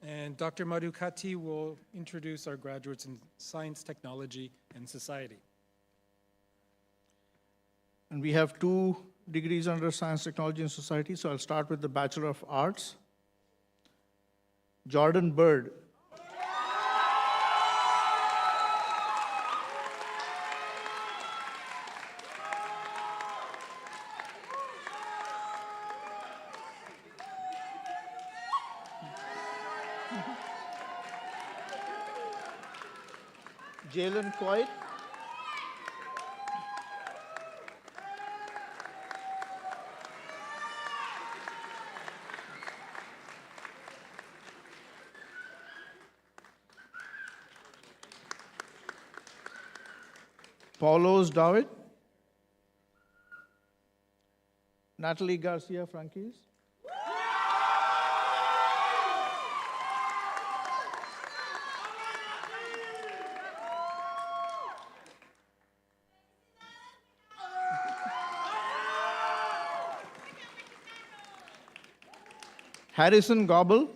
And Dr. Madhukati will introduce our graduates in Science, Technology, and Society. And we have 2 degrees under Science, Technology, and Society, so I'll start with the Bachelor of Arts. Jordan Bird. Jalen Coit. Paulos David. Natalie Garcia Franquez. Harrison Gobble.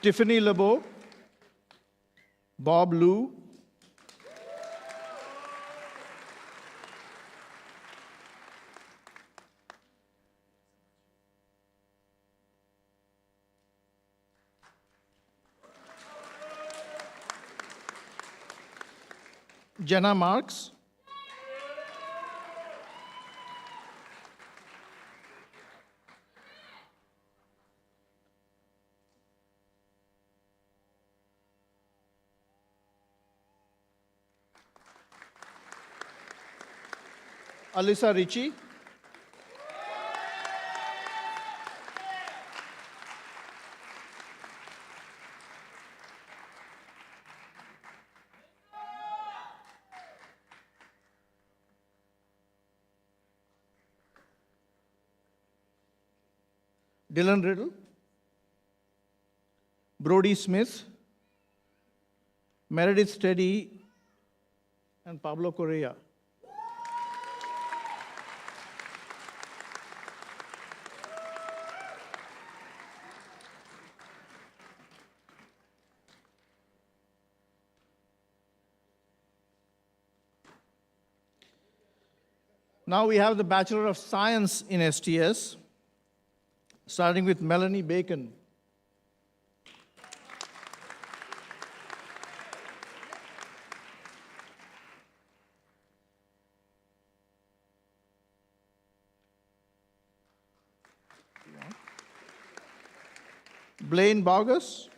Tiffany LeBeau. Bob Liu. Jenna Marks. Alyssa Ritchie. Dylan Riddle. Brody Smith. Meredith Steady, and Pablo Correa. Now we have the Bachelor of Science in STS, starting with Melanie Bacon. Blaine Bogus.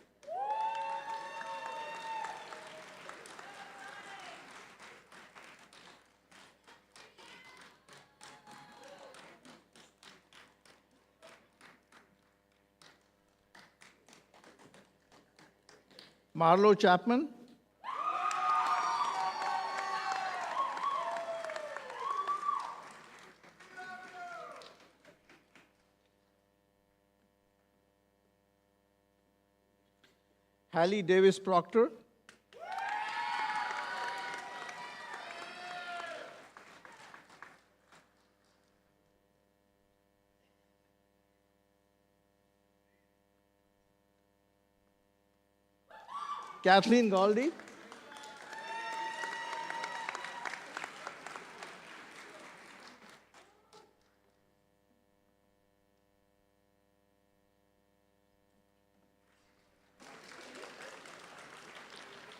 Marlo Chapman. Hallie Davis Proctor. Kathleen Galdi.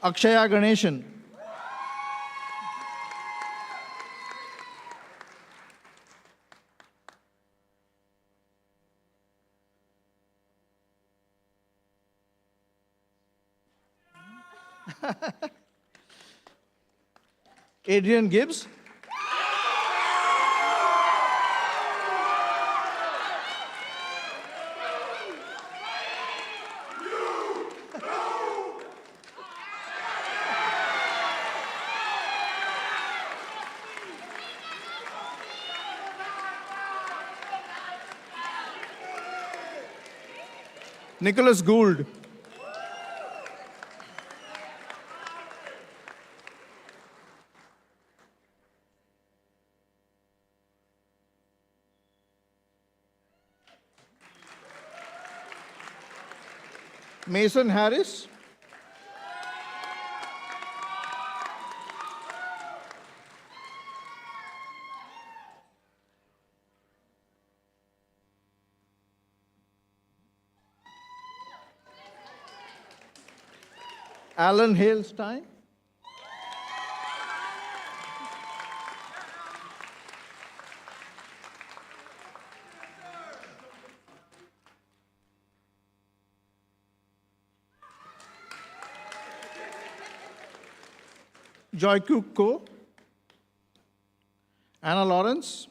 Akshaya Ganeshan. Adrian Gibbs. Nicholas Gould. Mason Harris. Alan Hailstein. Joy Cook Ko. Anna Lawrence.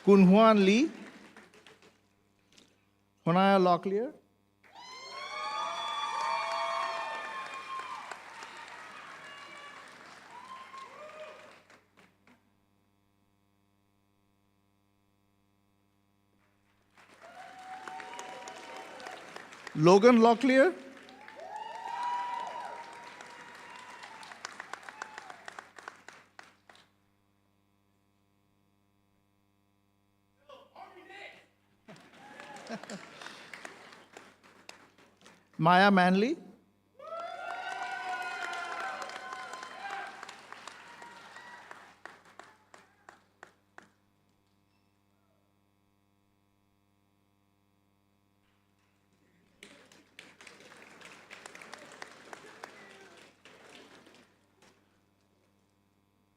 Kunhuan Lee, Honaya Locklear, Logan Locklear, Maya Manley,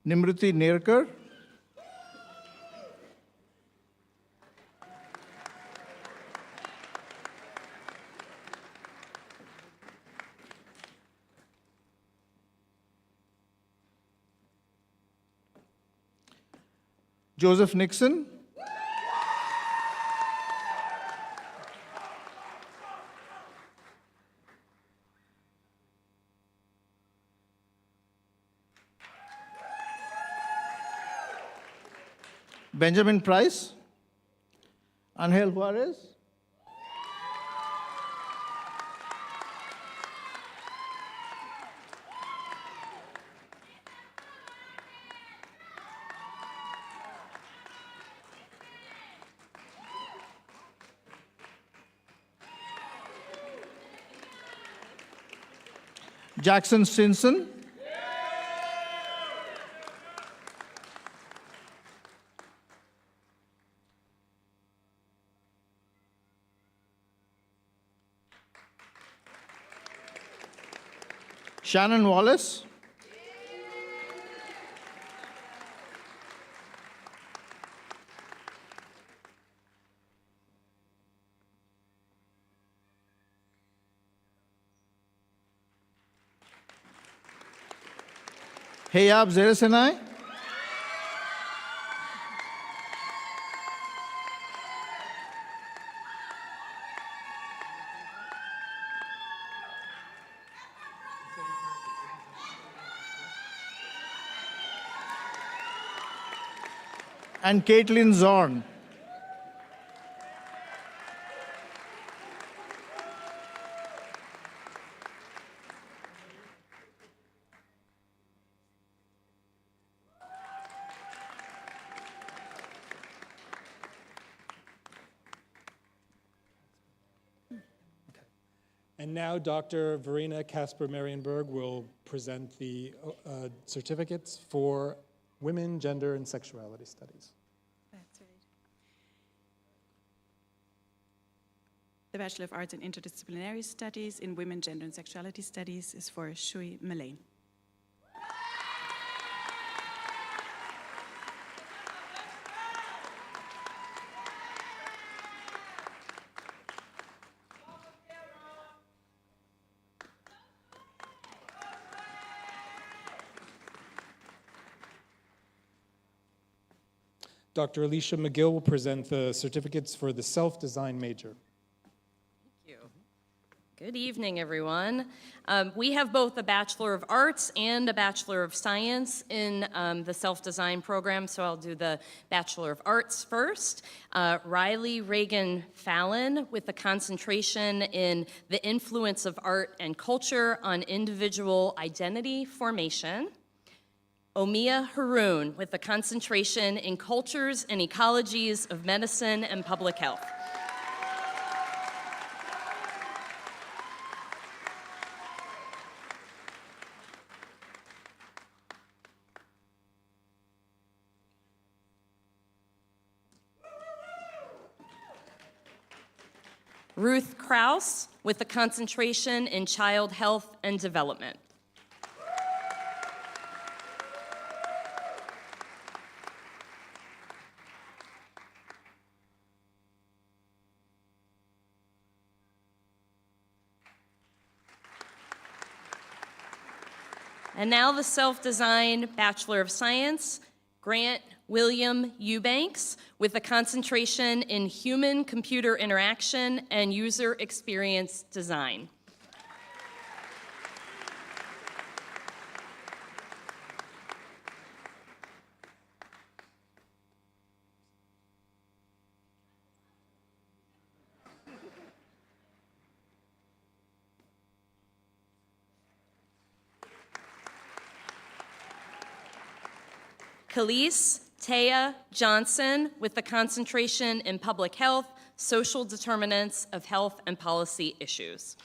Nimriti Nerkar, Joseph Nixon, Benjamin Price, Angel Juarez, Jackson Stinson, Shannon Wallace, Heyab Zeresenai, and Caitlin Zorn. And now Dr. Verena Kasper-Marienberg will present the certificates for Women, Gender, and Sexuality Studies. That's right. The Bachelor of Arts in Interdisciplinary Studies in Women, Gender, and Sexuality Studies is for Shui Malain. Dr. Alicia McGill will present the certificates for the self-design major. Thank you. Good evening, everyone. We have both a Bachelor of Arts and a Bachelor of Science in the self-design program, so I'll do the Bachelor of Arts first. Riley Reagan Fallon with a concentration in the influence of art and culture on individual identity formation. Omiya Haroon with a concentration in cultures and ecologies of medicine and public health. Ruth Kraus with a concentration in child health and development. And now the self-designed Bachelor of Science, Grant William Eubanks, with a concentration in human-computer interaction and user experience design. Khalees Taya Johnson, with a concentration in public health, social determinants of health and policy issues.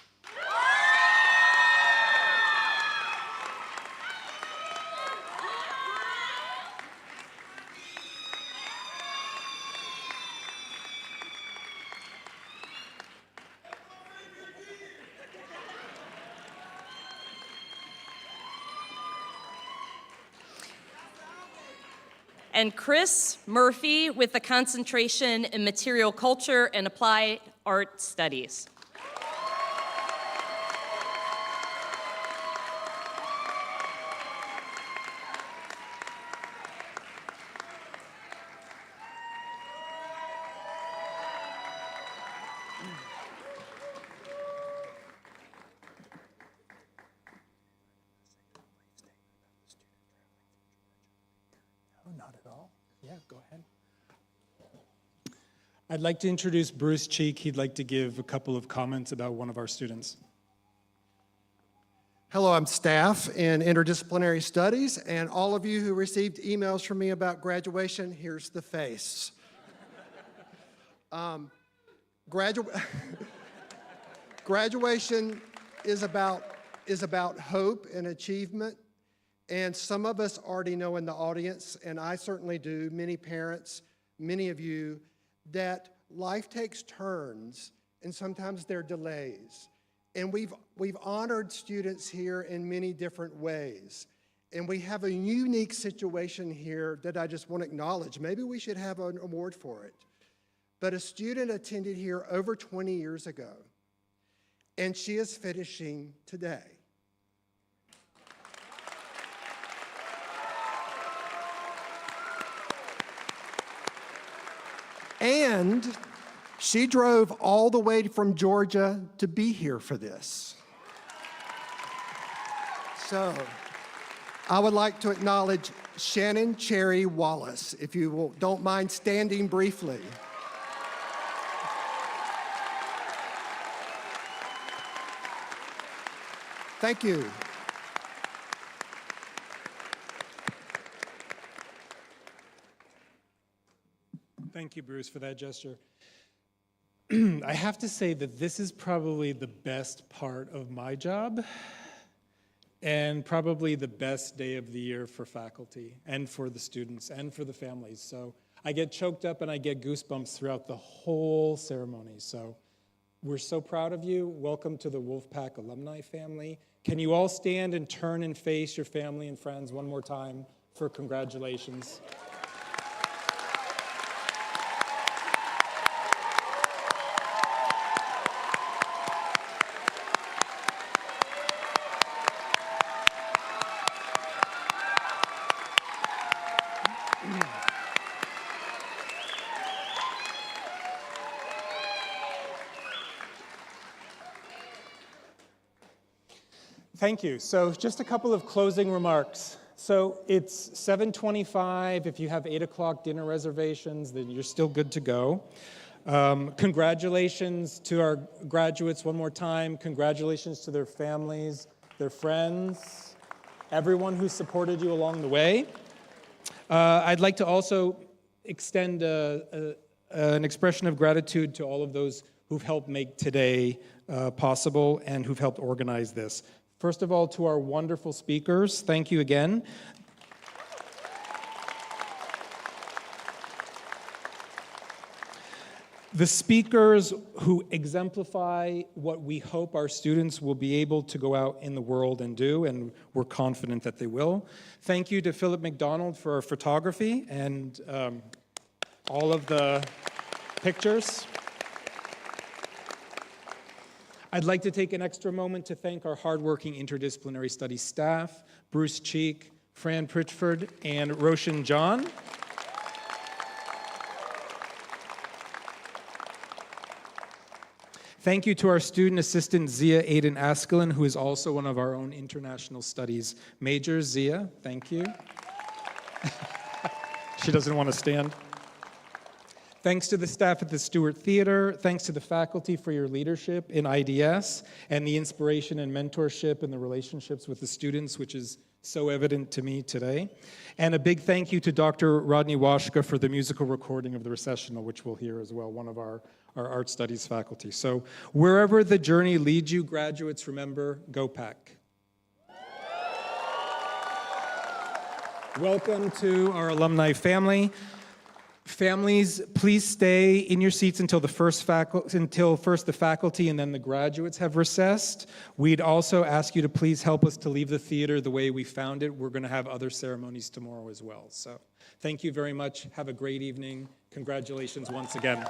And Chris Murphy, with a concentration in material culture and applied art studies. Not at all. Yeah, go ahead. I'd like to introduce Bruce Cheek. He'd like to give a couple of comments about one of our students. Hello, I'm staff in Interdisciplinary Studies, and all of you who received emails from me about graduation, here's the face. Graduation is about hope and achievement. And some of us already know in the audience, and I certainly do, many parents, many of you, that life takes turns and sometimes there are delays. And we've honored students here in many different ways. And we have a unique situation here that I just want to acknowledge. Maybe we should have an award for it. But a student attended here over 20 years ago, and she is finishing today. And she drove all the way from Georgia to be here for this. So I would like to acknowledge Shannon Cherry Wallace, if you don't mind standing briefly. Thank you. Thank you, Bruce, for that gesture. I have to say that this is probably the best part of my job and probably the best day of the year for faculty and for the students and for the families. So I get choked up and I get goosebumps throughout the whole ceremony. So we're so proud of you. Welcome to the Wolfpack alumni family. Can you all stand and turn and face your family and friends one more time for congratulations? Thank you. So just a couple of closing remarks. So it's 7:25. If you have 8 o'clock dinner reservations, then you're still good to go. Congratulations to our graduates one more time. Congratulations to their families, their friends, everyone who supported you along the way. I'd like to also extend an expression of gratitude to all of those who've helped make today possible and who've helped organize this. First of all, to our wonderful speakers, thank you again. The speakers who exemplify what we hope our students will be able to go out in the world and do, and we're confident that they will. Thank you to Philip McDonald for our photography and all of the pictures. I'd like to take an extra moment to thank our hardworking interdisciplinary studies staff, Bruce Cheek, Fran Pritchford, and Roshan John. Thank you to our student assistant, Zia Aiden Askelin, who is also one of our own international studies majors. Zia, thank you. She doesn't want to stand. Thanks to the staff at the Stewart Theater. Thanks to the faculty for your leadership in IDS and the inspiration and mentorship and the relationships with the students, which is so evident to me today. And a big thank you to Dr. Rodney Washka for the musical recording of the recessional, which we'll hear as well, one of our art studies faculty. So wherever the journey leads you, graduates, remember, go Pack. Welcome to our alumni family. Families, please stay in your seats until first the faculty and then the graduates have recessed. We'd also ask you to please help us to leave the theater the way we found it. We're going to have other ceremonies tomorrow as well. So thank you very much. Have a great evening. Congratulations once again.